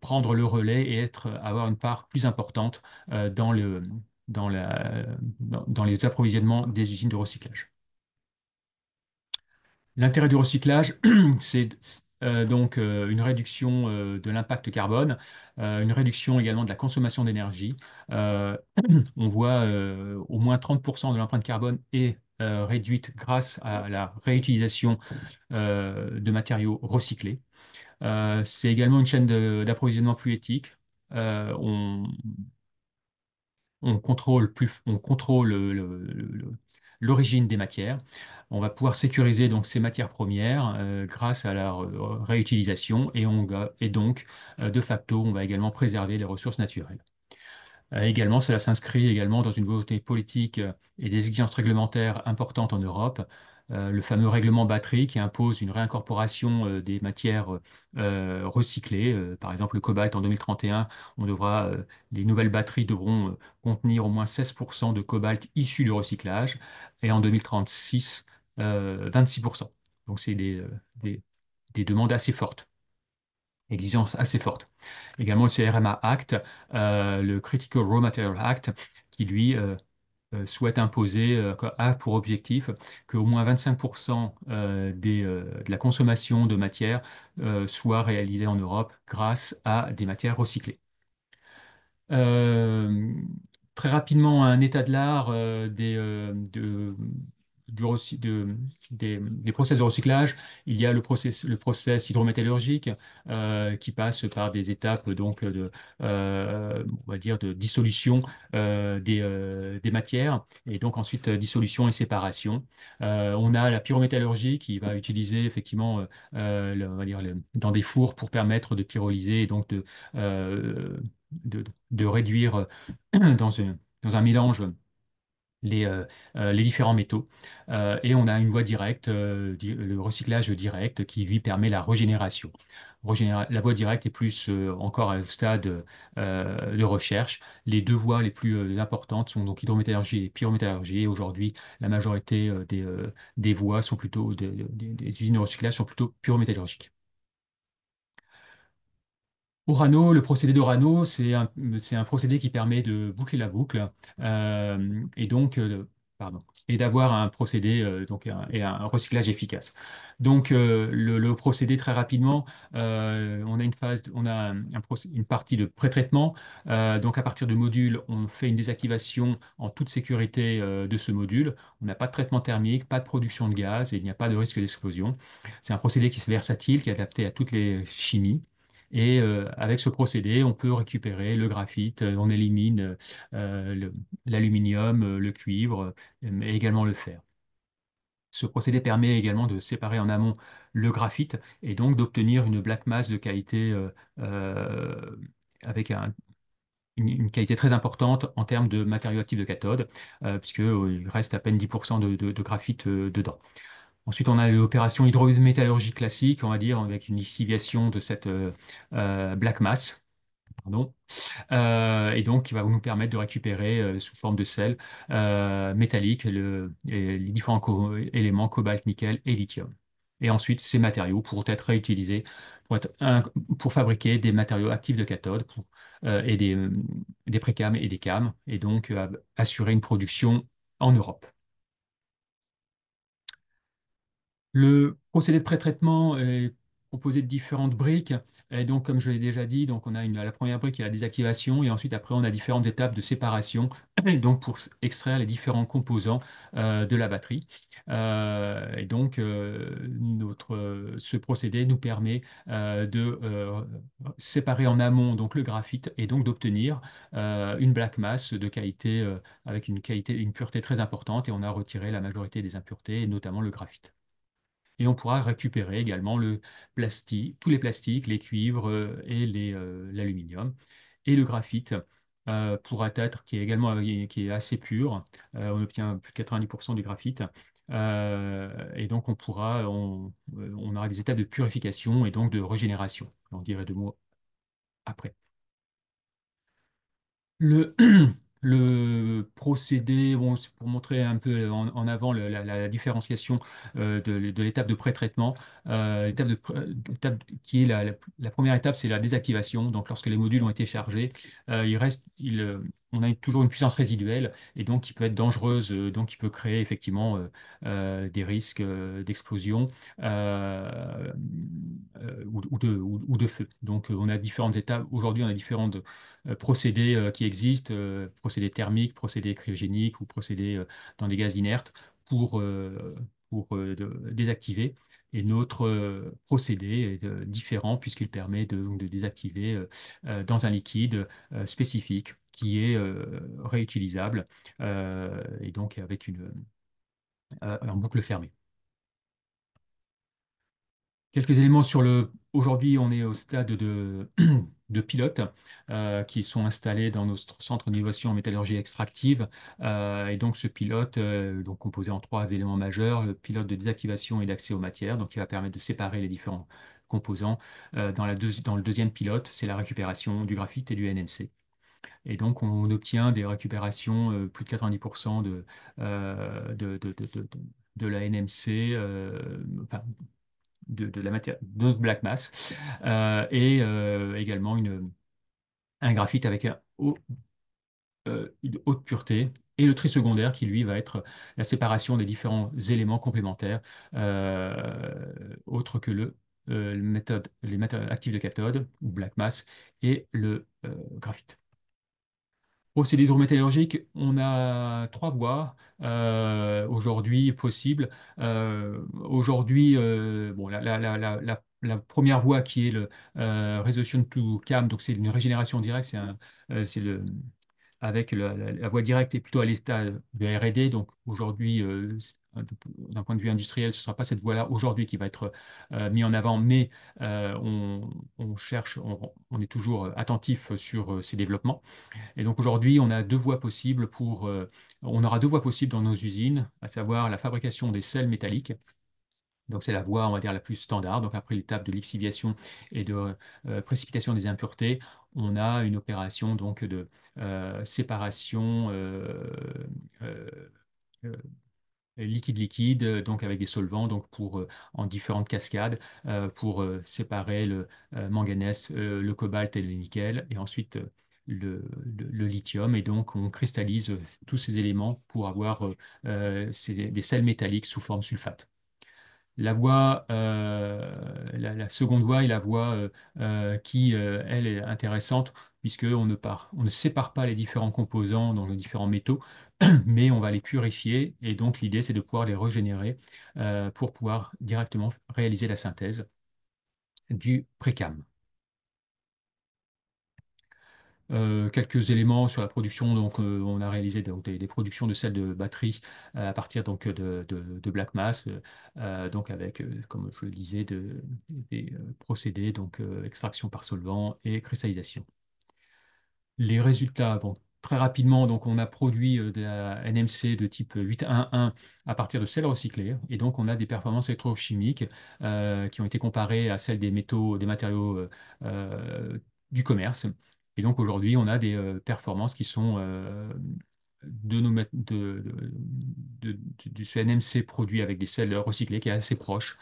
prendre le relais et avoir une part plus importante dans les approvisionnements des usines de recyclage. L'intérêt du recyclage, c'est donc une réduction de l'impact carbone, une réduction également de la consommation d'énergie. Euh, on voit au moins 30% de l'empreinte carbone est réduite grâce à la réutilisation de matériaux recyclés. C'est également une chaîne d'approvisionnement plus éthique. Euh, on, on contrôle l'origine des matières. On va pouvoir sécuriser donc ces matières premières grâce à leur réutilisation et donc de facto on va également préserver les ressources naturelles. Également, cela s'inscrit également dans une volonté politique et des exigences réglementaires importantes en Europe. Le fameux règlement batterie qui impose une réincorporation des matières recyclées. Par exemple, le cobalt en 2031, les nouvelles batteries devront contenir au moins 16% de cobalt issu du recyclage et en 2036, 26%. Donc, c'est des demandes assez fortes, exigences assez fortes. Également le CRMA Act, le Critical Raw Material Act, qui lui souhaite imposer, a pour objectif qu'au moins 25% de la consommation de matières soit réalisée en Europe grâce à des matières recyclées. Euh, Très rapidement, un état de l'art des process de recyclage. Il y a le process hydrométallurgique qui passe par des étapes on va dire de dissolution des matières et donc ensuite dissolution et séparation. On a la pyrométallurgie qui va utiliser effectivement on va dire dans des fours pour permettre de pyrolyser et donc de réduire dans un mélange les différents métaux. Et on a une voie directe, le recyclage direct, qui lui permet la régénération. La voie directe est plus encore au stade de recherche. Les deux voies les plus importantes sont donc hydrométallurgie et pyrométallurgie. Et aujourd'hui, la majorité des voies sont plutôt des usines de recyclage sont plutôt pyrométallurgiques. Orano, le procédé d'Orano, c'est un procédé qui permet de boucler la boucle et donc pardon, et d'avoir un procédé et un recyclage efficace. Donc le procédé très rapidement, on a une phase, on a une partie de pré-traitement. Donc à partir du module, on fait une désactivation en toute sécurité de ce module. On n'a pas de traitement thermique, pas de production de gaz et il n'y a pas de risque d'explosion. C'est un procédé qui est versatile, qui est adapté à toutes les chimies. Et avec ce procédé, on peut récupérer le graphite, on élimine l'aluminium, le cuivre, mais également le fer. Ce procédé permet également de séparer en amont le graphite et donc d'obtenir une black mass de qualité avec une qualité très importante en termes de matériaux actifs de cathode, puisqu'il reste à peine 10% de graphite dedans. Ensuite, on a l'opération hydrométallurgie classique, on va dire, avec une lixiviation de cette black mass. Pardon, et donc qui va nous permettre de récupérer sous forme de sel métallique et les différents éléments cobalt, nickel et lithium. Et ensuite, ces matériaux pourront être réutilisés pour fabriquer des matériaux actifs de cathode et des précames et des cames, et donc assurer une production en Europe. Le procédé de pré-traitement est composé de différentes briques. Et donc, comme je l'ai déjà dit, donc on a la première brique qui est la désactivation, et ensuite, après, on a différentes étapes de séparation, et donc pour extraire les différents composants de la batterie. Et donc, ce procédé nous permet de séparer en amont donc le graphite et donc d'obtenir une black mass de qualité avec une pureté très importante, et on a retiré la majorité des impuretés, et notamment le graphite. Et on pourra récupérer également le plastique, tous les plastiques, les cuivres et l'aluminium. Et le graphite pourra être, qui est également qui est assez pur, on obtient plus de 90% du graphite. Et donc on aura des étapes de purification et donc de régénération. J'en dirai deux mots après. Le, le procédé, bon, c'est pour montrer un peu en avant la différenciation de l'étape de pré-traitement. L'étape qui est la première étape, c'est la désactivation. Donc, lorsque les modules ont été chargés, on a toujours une puissance résiduelle et donc qui peut être dangereuse, donc qui peut créer effectivement des risques d'explosion ou de feu. Donc, on a différentes étapes. Aujourd'hui, on a différentes procédés qui existent, procédés thermiques, procédés cryogéniques ou procédés dans des gaz inertes pour désactiver. Et notre procédé est différent puisqu'il permet de désactiver dans un liquide spécifique qui est réutilisable et donc avec en boucle fermée. Quelques éléments sur Aujourd'hui, on est au stade de pilotes qui sont installés dans notre centre d'innovation en métallurgie extractive. Et donc, ce pilote, donc composé en trois éléments majeurs, le pilote de désactivation et d'accès aux matières, donc qui va permettre de séparer les différents composants. Dans le deuxième pilote, c'est la récupération du graphite et du NMC. Et donc, on obtient des récupérations, plus de 90% de la NMC, enfin, de la matière, de notre black mass, et également un graphite avec une haute pureté, et le tri secondaire qui, lui, va être la séparation des différents éléments complémentaires, autres que les méthodes actives de cathode, ou black mass, et le graphite. Procédé hydrométallurgique, on a trois voies aujourd'hui possibles. Aujourd'hui, bon, la première voie qui est le resolution to CAM, donc c'est une régénération directe, c'est avec la voie directe est plutôt à l'état de R&D. Donc aujourd'hui, d'un point de vue industriel, ce ne sera pas cette voie-là aujourd'hui qui va être mise en avant, mais on cherche, on est toujours attentif sur ces développements. Et donc aujourd'hui, on aura deux voies possibles dans nos usines, à savoir la fabrication des sels métalliques. Donc c'est la voie, on va dire, la plus standard. Donc après l'étape de lixiviation et de précipitation des impuretés, on a une opération donc de séparation euh, euh, liquide-liquide, donc avec des solvants, donc en différentes cascades, pour séparer le manganèse, le cobalt et le nickel, et ensuite le lithium. Et donc on cristallise tous ces éléments pour avoir des sels métalliques sous forme sulfate. La seconde voie est la voie qui, elle, est intéressante puisqu'on ne sépare pas les différents composants dans les différents métaux, mais on va les purifier et donc l'idée c'est de pouvoir les régénérer pour pouvoir directement réaliser la synthèse du précam. Quelques éléments sur la production. Donc, on a réalisé donc, des productions de sels de batterie à partir donc, de black mass, donc avec, comme je le disais, des procédés, donc extraction par solvant et cristallisation. Les résultats, bon, très rapidement, donc on a produit de la NMC de type 811 à partir de sels recyclés, et donc on a des performances électrochimiques qui ont été comparées à celles des métaux, des matériaux du commerce. Et donc aujourd'hui, on a des performances qui sont de nos, du ce NMC produit avec des sels recyclés qui est assez proche.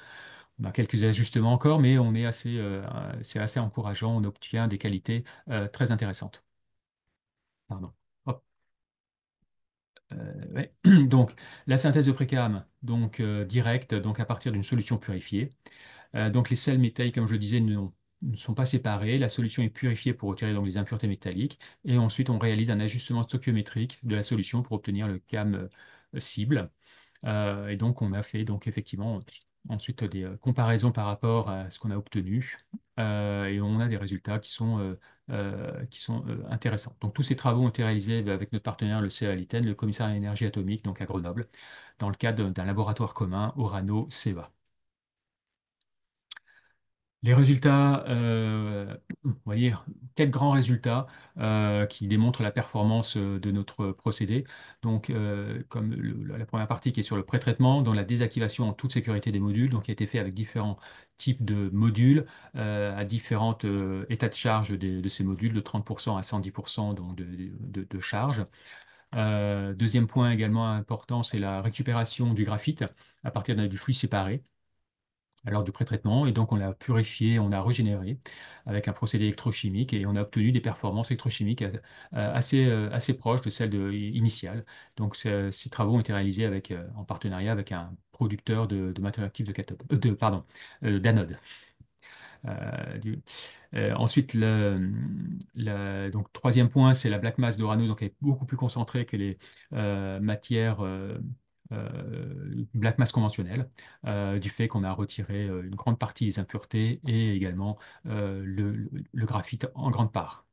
On a quelques ajustements encore, mais c'est assez encourageant. On obtient des qualités très intéressantes. Pardon. Hop. Ouais. Donc, la synthèse de précam, donc directe, donc à partir d'une solution purifiée. Donc, les sels métalliques, comme je le disais, ne sont pas séparés. La solution est purifiée pour retirer donc les impuretés métalliques. Et ensuite, on réalise un ajustement stoichiométrique de la solution pour obtenir le CAM cible. Et donc, on a fait donc effectivement ensuite des comparaisons par rapport à ce qu'on a obtenu. Et on a des résultats qui sont intéressants. Donc, tous ces travaux ont été réalisés avec notre partenaire, le CEA Liten, le commissariat à l'énergie atomique, donc à Grenoble, dans le cadre d'un laboratoire commun, Orano-CEA. Les résultats, on va dire, quatre grands résultats qui démontrent la performance de notre procédé. Donc, comme la première partie qui est sur le pré-traitement, dans la désactivation en toute sécurité des modules, donc qui a été fait avec différents types de modules à différents états de charge de ces modules, de 30% à 110% donc de charge. Deuxième point également important, c'est la récupération du graphite à partir du flux séparé lors du pré-traitement. Et donc, on l'a purifié, on l'a régénéré avec un procédé électrochimique et on a obtenu des performances électrochimiques assez proches de celles initiales. Donc, ces travaux ont été réalisés en partenariat avec un producteur de matériaux actifs de cathode, d'anode. Ensuite, donc, troisième point, c'est la black mass d'Orano, donc elle est beaucoup plus concentrée que les matières black mass conventionnelles, du fait qu'on a retiré une grande partie des impuretés et également le graphite en grande part.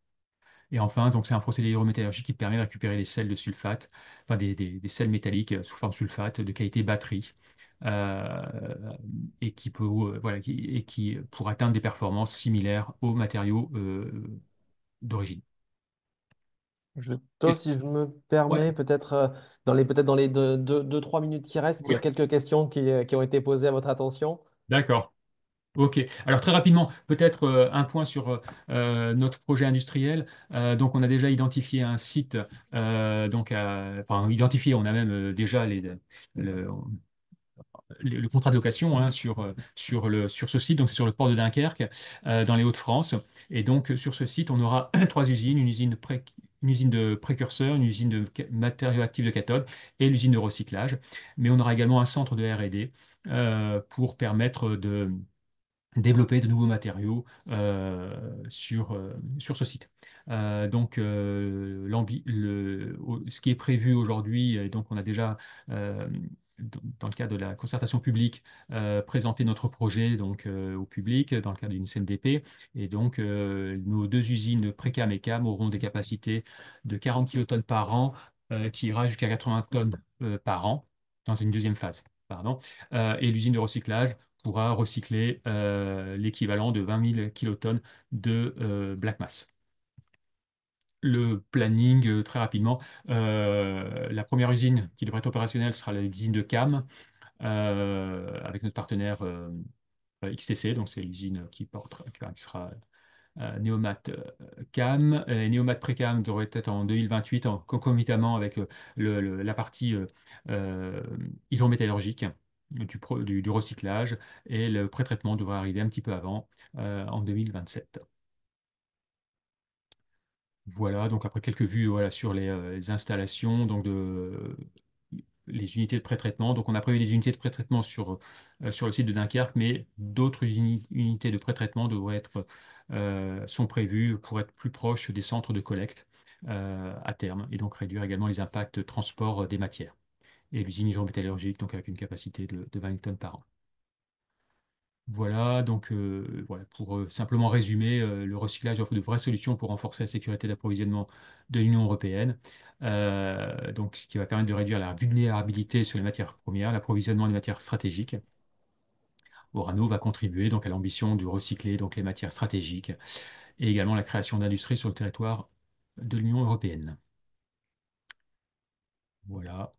Et enfin, donc c'est un procédé hydrométallurgique qui permet de récupérer des sels de sulfate, enfin des sels métalliques sous forme sulfate de qualité batterie, euh, et qui peut, voilà, pour atteindre des performances similaires aux matériaux d'origine. Toi, si je me Ouais, permets, peut-être dans les 2-3 minutes qui restent, ouais, quelques questions qui ont été posées à votre attention. d'accord. Ok. Alors très rapidement, peut-être un point sur notre projet industriel. Donc on a déjà identifié un site, enfin identifié, on a même déjà le, le contrat de location hein, sur ce site, donc c'est sur le port de Dunkerque, dans les Hauts-de-France. Et donc sur ce site, on aura trois usines, une usine de précurseurs, une usine de matériaux actifs de cathode et l'usine de recyclage. Mais on aura également un centre de R&D pour permettre de développer de nouveaux matériaux sur ce site. Ce qui est prévu aujourd'hui, et donc on a déjà, dans le cadre de la concertation publique, présenté notre projet donc, au public dans le cadre d'une CNDP. Et donc, nos deux usines Précam et CAM auront des capacités de 40 kilotonnes par an, qui ira jusqu'à 80 tonnes par an. dans une deuxième phase, pardon. Et l'usine de recyclage pourra recycler l'équivalent de 20 000 kilotonnes de black mass. Le planning, très rapidement, la première usine qui devrait être opérationnelle sera l'usine de CAM, avec notre partenaire XTC, donc c'est l'usine qui sera Néomat CAM. Néomat Précam devrait être en 2028, concomitamment avec la partie euh, hydrométallurgique du recyclage, et le pré-traitement devrait arriver un petit peu avant, en 2027. Voilà, donc après quelques vues, voilà, sur les installations, donc les unités de pré-traitement. Donc on a prévu des unités de pré-traitement sur le site de Dunkerque, mais d'autres unités de pré-traitement sont prévues pour être plus proches des centres de collecte à terme, et donc réduire également les impacts de transport des matières. Et l'usine hydrométallurgique, donc avec une capacité de 20 000 tonnes par an. Voilà, donc voilà, pour simplement résumer, le recyclage offre de vraies solutions pour renforcer la sécurité d'approvisionnement de l'Union européenne, donc ce qui va permettre de réduire la vulnérabilité sur les matières premières, l'approvisionnement des matières stratégiques. Orano va contribuer donc à l'ambition de recycler donc les matières stratégiques, et également la création d'industries sur le territoire de l'Union européenne. Voilà.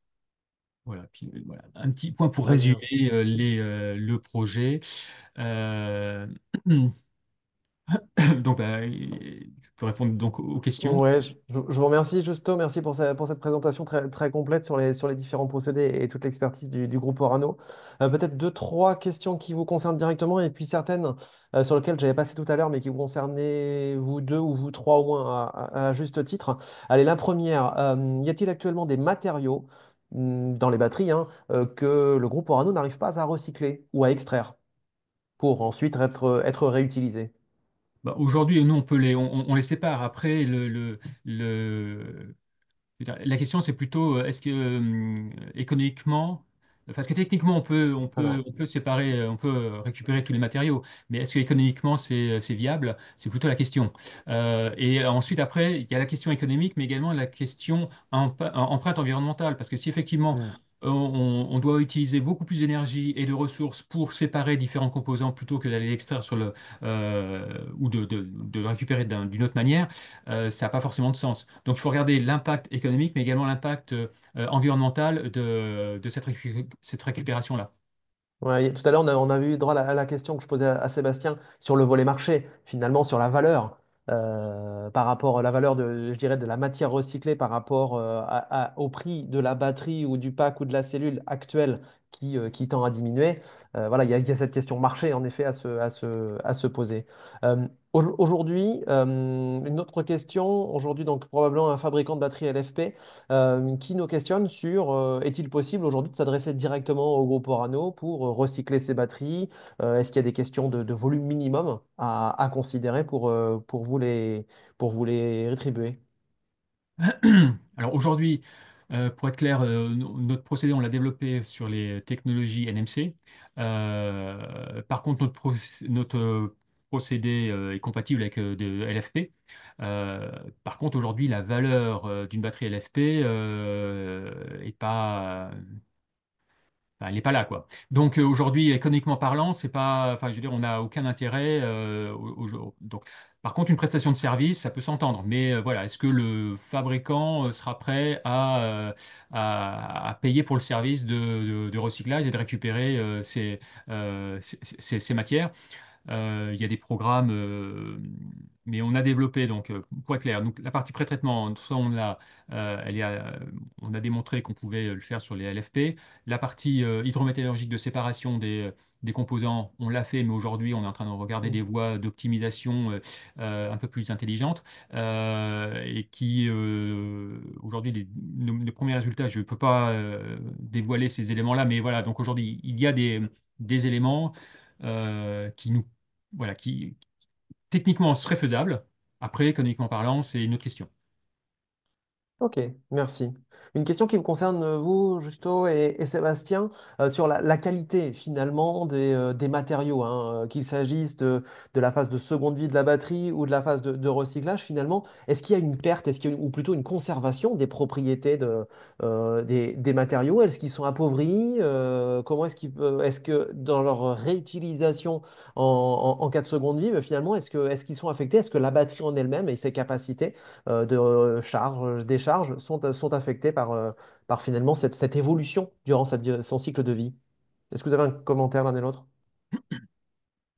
Voilà, puis, voilà. Un petit point pour Très bien. résumer le projet. Euh, Donc, je peux répondre donc aux questions. Ouais, je vous remercie, Justo. Merci pour cette présentation très, très complète sur les différents procédés et toute l'expertise du groupe Orano. Peut-être deux, trois questions qui vous concernent directement et puis certaines sur lesquelles j'avais passé tout à l'heure, mais qui vous concernaient vous deux ou vous trois au moins à juste titre. Allez, la première, y a-t-il actuellement des matériaux dans les batteries que le groupe Orano n'arrive pas à recycler ou à extraire pour ensuite être réutilisés? Bah, aujourd'hui, nous, on les sépare. Après, la question, c'est plutôt, est-ce que économiquement, parce que techniquement, Alors, on peut séparer, on peut récupérer tous les matériaux, mais est-ce que économiquement, c'est viable? C'est plutôt la question. Et ensuite, après, il y a la question économique, mais également la question empreinte environnementale, parce que si effectivement, hmm, on doit utiliser beaucoup plus d'énergie et de ressources pour séparer différents composants plutôt que d'aller l'extraire ou de le récupérer d'une autre manière, ça n'a pas forcément de sens. Donc il faut regarder l'impact économique, mais également l'impact environnemental de cette récupération-là. ouais, tout à l'heure, on a eu droit à la question que je posais à Sébastien sur le volet marché, finalement sur la valeur, par rapport à la valeur je dirais, de la matière recyclée par rapport au prix de la batterie ou du pack ou de la cellule actuelle qui tend à diminuer. Voilà, il y a cette question marché, en effet, à se poser. Aujourd'hui, une autre question, aujourd'hui, donc probablement un fabricant de batteries LFP qui nous questionne sur est-il possible aujourd'hui de s'adresser directement au groupe Orano pour recycler ses batteries? Est-ce qu'il y a des questions de volume minimum à considérer pour vous les rétribuer? Alors aujourd'hui, pour être clair, notre procédé, on l'a développé sur les technologies NMC. Par contre, notre procédé est compatible avec de LFP. Par contre, aujourd'hui, la valeur d'une batterie LFP est pas, enfin, elle n'est pas là, quoi. Donc aujourd'hui, économiquement parlant, c'est pas, enfin, je veux dire, on n'a aucun intérêt. Donc, par contre, une prestation de service, ça peut s'entendre. Mais voilà, est-ce que le fabricant sera prêt à payer pour le service de recyclage et de récupérer ces matières? Il y a des programmes, mais on a développé, donc, pour être clair, donc, la partie pré-traitement, tout ça, on a démontré qu'on pouvait le faire sur les LFP. La partie hydrométallurgique de séparation des composants, on l'a fait, mais aujourd'hui, on est en train de regarder des voies d'optimisation un peu plus intelligentes, et qui, aujourd'hui, les premiers résultats, je ne peux pas dévoiler ces éléments-là, mais voilà, donc aujourd'hui, il y a des éléments qui nous voilà, qui techniquement serait faisable. Après, économiquement parlant, c'est une autre question. Ok, merci. Une question qui vous concerne, vous, Justo et Sébastien, sur la qualité finalement des matériaux, hein, qu'il s'agisse de la phase de seconde vie de la batterie ou de la phase de recyclage, finalement, est-ce qu'il y a une perte, est-ce qu'il y a ou plutôt une conservation des propriétés des matériaux? Est-ce qu'ils sont appauvris? Comment est-ce que dans leur réutilisation en cas de seconde vie, finalement, est-ce qu'ils sont affectés? Est-ce que la batterie en elle-même et ses capacités de charge, décharge sont affectés par finalement cette évolution durant son cycle de vie. Est-ce que vous avez un commentaire l'un et l'autre?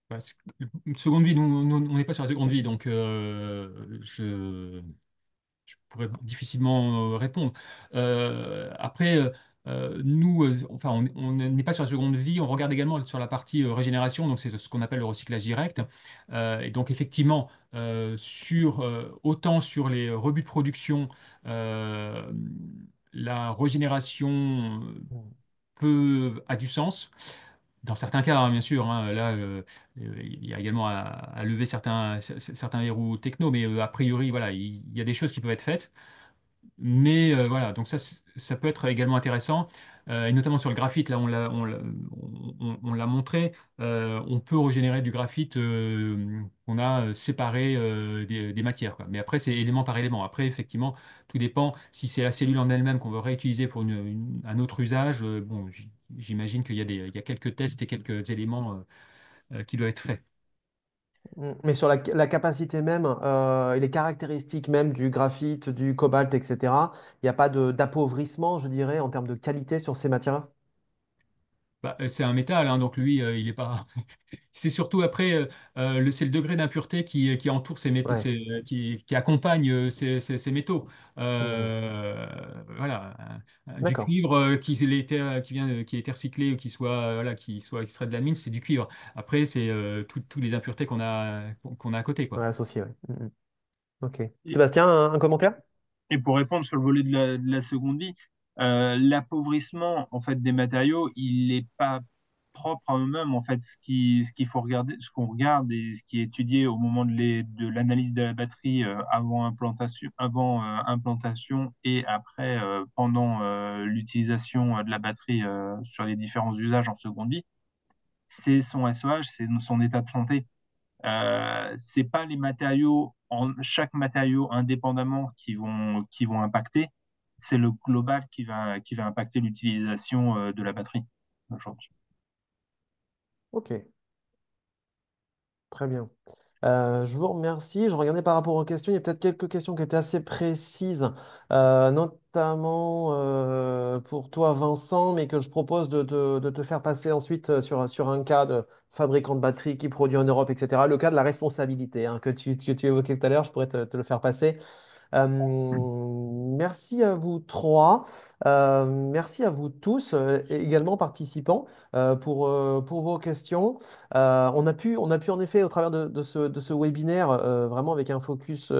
Parce que, seconde vie, on n'est pas sur la seconde vie, donc je pourrais difficilement répondre. Après, nous, enfin, on n'est pas sur la seconde vie, on regarde également sur la partie régénération, donc c'est ce qu'on appelle le recyclage direct. Et donc, effectivement, autant sur les rebuts de production, euh, la régénération a du sens. Dans certains cas, hein, bien sûr, hein, là, il y a également à lever certains verrous techno, mais a priori, voilà, il y a des choses qui peuvent être faites. Mais voilà, donc ça peut être également intéressant, et notamment sur le graphite, là on l'a montré, on peut régénérer du graphite qu'on a séparé des matières, quoi. Mais après, c'est élément par élément. Après, effectivement, tout dépend si c'est la cellule en elle-même qu'on veut réutiliser pour un autre usage. Bon, j'imagine il y a quelques tests et quelques éléments qui doivent être faits. Mais sur la capacité même et les caractéristiques même du graphite, du cobalt, etc., il n'y a pas d'appauvrissement, je dirais, en termes de qualité sur ces matières-là? Bah, c'est un métal, hein, donc lui, il est pas. C'est surtout après, c'est le degré d'impureté qui entoure ces métaux, Ouais. qui accompagne ces métaux. Hmm. Voilà, du D'accord. cuivre qui a été recyclé ou voilà, qui soit extrait de la mine, c'est du cuivre. Après, c'est tous les impuretés qu'on a à côté, Ouais, quoi. associé, ouais. Ok. Sébastien, un commentaire? Et pour répondre sur le volet de la seconde vie, l'appauvrissement en fait des matériaux, il n'est pas propre à eux-mêmes. En fait, ce qu'il faut regarder, ce qu'on regarde et ce qui est étudié au moment de l'analyse de la batterie avant implantation et après pendant l'utilisation de la batterie sur les différents usages en seconde vie, c'est son SOH, c'est son état de santé. C'est pas les matériaux, chaque matériau indépendamment qui vont impacter, c'est le global qui va impacter l'utilisation de la batterie aujourd'hui. Ok, très bien. Je vous remercie. Je regardais par rapport aux questions. Il y a peut-être quelques questions qui étaient assez précises, notamment pour toi, Vincent, mais que je propose de te faire passer ensuite sur un cas de fabricant de batterie qui produit en Europe, etc. Le cas de la responsabilité hein, que tu évoquais tout à l'heure, je pourrais te le faire passer. Merci à vous trois. Merci à vous tous, et également participants, pour vos questions. On a pu en effet, au travers de ce webinaire, vraiment avec un focus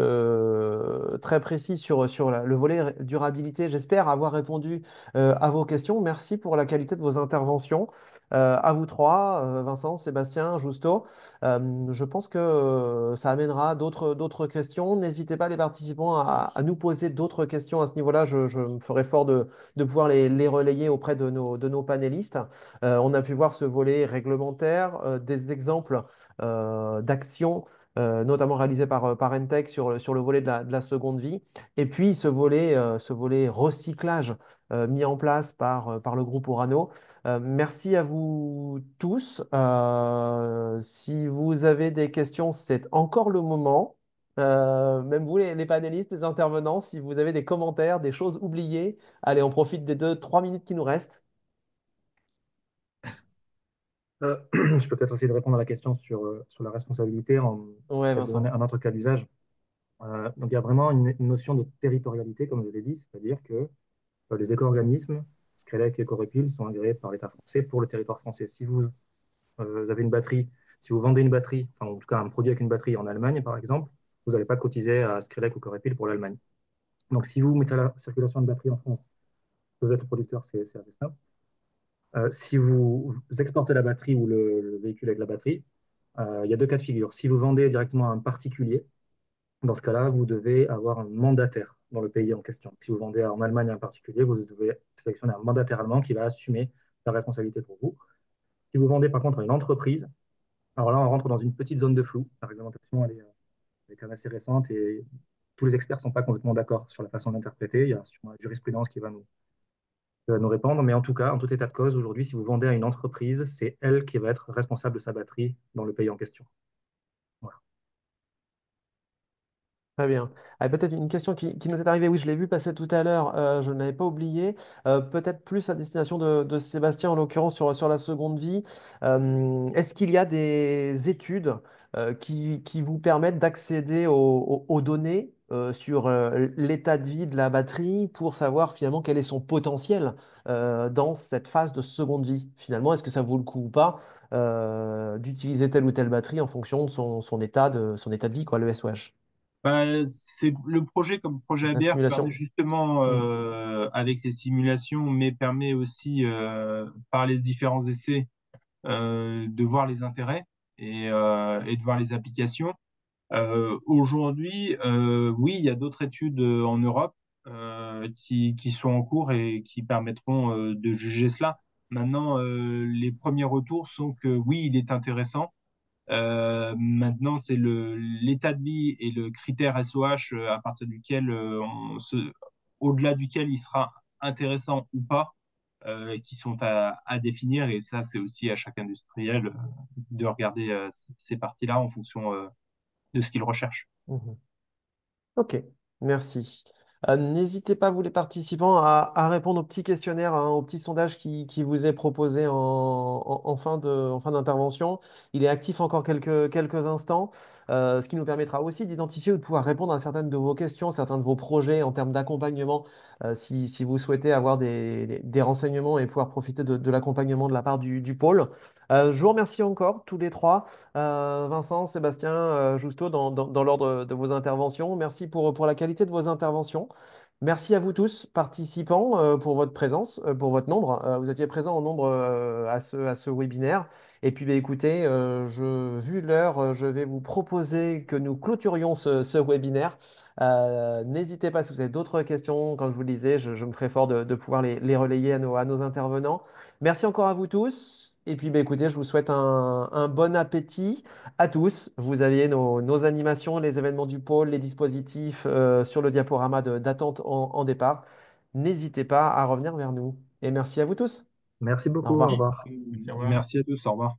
très précis sur le volet durabilité, j'espère avoir répondu à vos questions. Merci pour la qualité de vos interventions. À vous trois, Vincent, Sébastien, Justo. Je pense que ça amènera d'autres questions. N'hésitez pas, les participants, à nous poser d'autres questions à ce niveau-là. Je me ferai fort de pouvoir les relayer auprès de nos panélistes. On a pu voir ce volet réglementaire, des exemples d'actions. Notamment réalisées par Entech sur le volet de la seconde vie. Et puis ce volet recyclage mis en place par le groupe Orano. Merci à vous tous. Si vous avez des questions, c'est encore le moment. Même vous, les panélistes, les intervenants, si vous avez des commentaires, des choses oubliées, allez, on profite des 2, 3 minutes qui nous restent. Je peux peut-être essayer de répondre à la question sur la responsabilité en Ouais, peut-être de donner Vincent. un autre cas d'usage. Donc il y a vraiment une notion de territorialité, comme je l'ai dit, c'est-à-dire que les éco-organismes, Screlec et Corepil, sont agréés par l'État français pour le territoire français. Si vous avez une batterie, si vous vendez une batterie, enfin en tout cas un produit avec une batterie en Allemagne, par exemple, vous n'allez pas cotiser à Screlec ou Corepil pour l'Allemagne. Donc si vous mettez à la circulation de batterie en France, vous êtes le producteur, c'est assez simple. Si vous exportez la batterie ou le véhicule avec la batterie, il y a deux cas de figure. Si vous vendez directement à un particulier, dans ce cas-là, vous devez avoir un mandataire. dans le pays en question. Si vous vendez en Allemagne en particulier, vous devez sélectionner un mandataire allemand qui va assumer la responsabilité pour vous. Si vous vendez par contre à une entreprise, alors là, on rentre dans une petite zone de flou. La réglementation, elle est quand même assez récente et tous les experts ne sont pas complètement d'accord sur la façon d'interpréter. Il y a sûrement la jurisprudence qui va nous répondre. Mais en tout cas, en tout état de cause, aujourd'hui, si vous vendez à une entreprise, c'est elle qui va être responsable de sa batterie dans le pays en question. Voilà. Très bien. Ah, peut-être une question qui nous est arrivée, oui, je l'ai vu passer tout à l'heure, je ne l'avais pas oublié. Peut-être plus à destination de Sébastien, en l'occurrence sur la seconde vie. Est-ce qu'il y a des études qui vous permettent d'accéder aux données sur l'état de vie de la batterie pour savoir finalement quel est son potentiel dans cette phase de seconde vie? Finalement, est-ce que ça vaut le coup ou pas d'utiliser telle ou telle batterie en fonction de son état de vie, quoi, le SOH? Bah, c'est le projet comme projet La ABR permet simulation. justement Hmm. avec les simulations, mais permet aussi par les différents essais de voir les intérêts et de voir les applications. Aujourd'hui, oui, il y a d'autres études en Europe qui sont en cours et qui permettront de juger cela. Maintenant, les premiers retours sont que oui, il est intéressant. Maintenant, c'est l'état de vie et le critère SOH à partir duquel au-delà duquel il sera intéressant ou pas, qui sont à définir. Et ça, c'est aussi à chaque industriel de regarder ces parties-là en fonction de ce qu'il recherche. Mhm. Ok, merci. N'hésitez pas, vous les participants, à répondre au petit questionnaire, hein, au petit sondage qui vous est proposé en fin d'intervention. Il est actif encore quelques instants, ce qui nous permettra aussi d'identifier ou de pouvoir répondre à certaines de vos questions, certains de vos projets en termes d'accompagnement, si vous souhaitez avoir des renseignements et pouvoir profiter de l'accompagnement de la part du pôle. Je vous remercie encore tous les trois. Vincent, Sébastien, Justo, dans l'ordre de vos interventions. Merci pour la qualité de vos interventions. Merci à vous tous, participants, pour votre présence, pour votre nombre. Vous étiez présents en nombre à ce webinaire. Et puis, bah, écoutez, vu l'heure, je vais vous proposer que nous clôturions ce webinaire. N'hésitez pas si vous avez d'autres questions, comme je vous le disais, je me ferai fort de pouvoir les relayer à nos intervenants. Merci encore à vous tous. Et puis, bah, écoutez, je vous souhaite un bon appétit à tous. Vous aviez nos animations, les événements du pôle, les dispositifs sur le diaporama d'attente en départ. N'hésitez pas à revenir vers nous. Et merci à vous tous. Merci Au beaucoup. Au revoir. revoir. Merci, au revoir. Merci à tous, au revoir.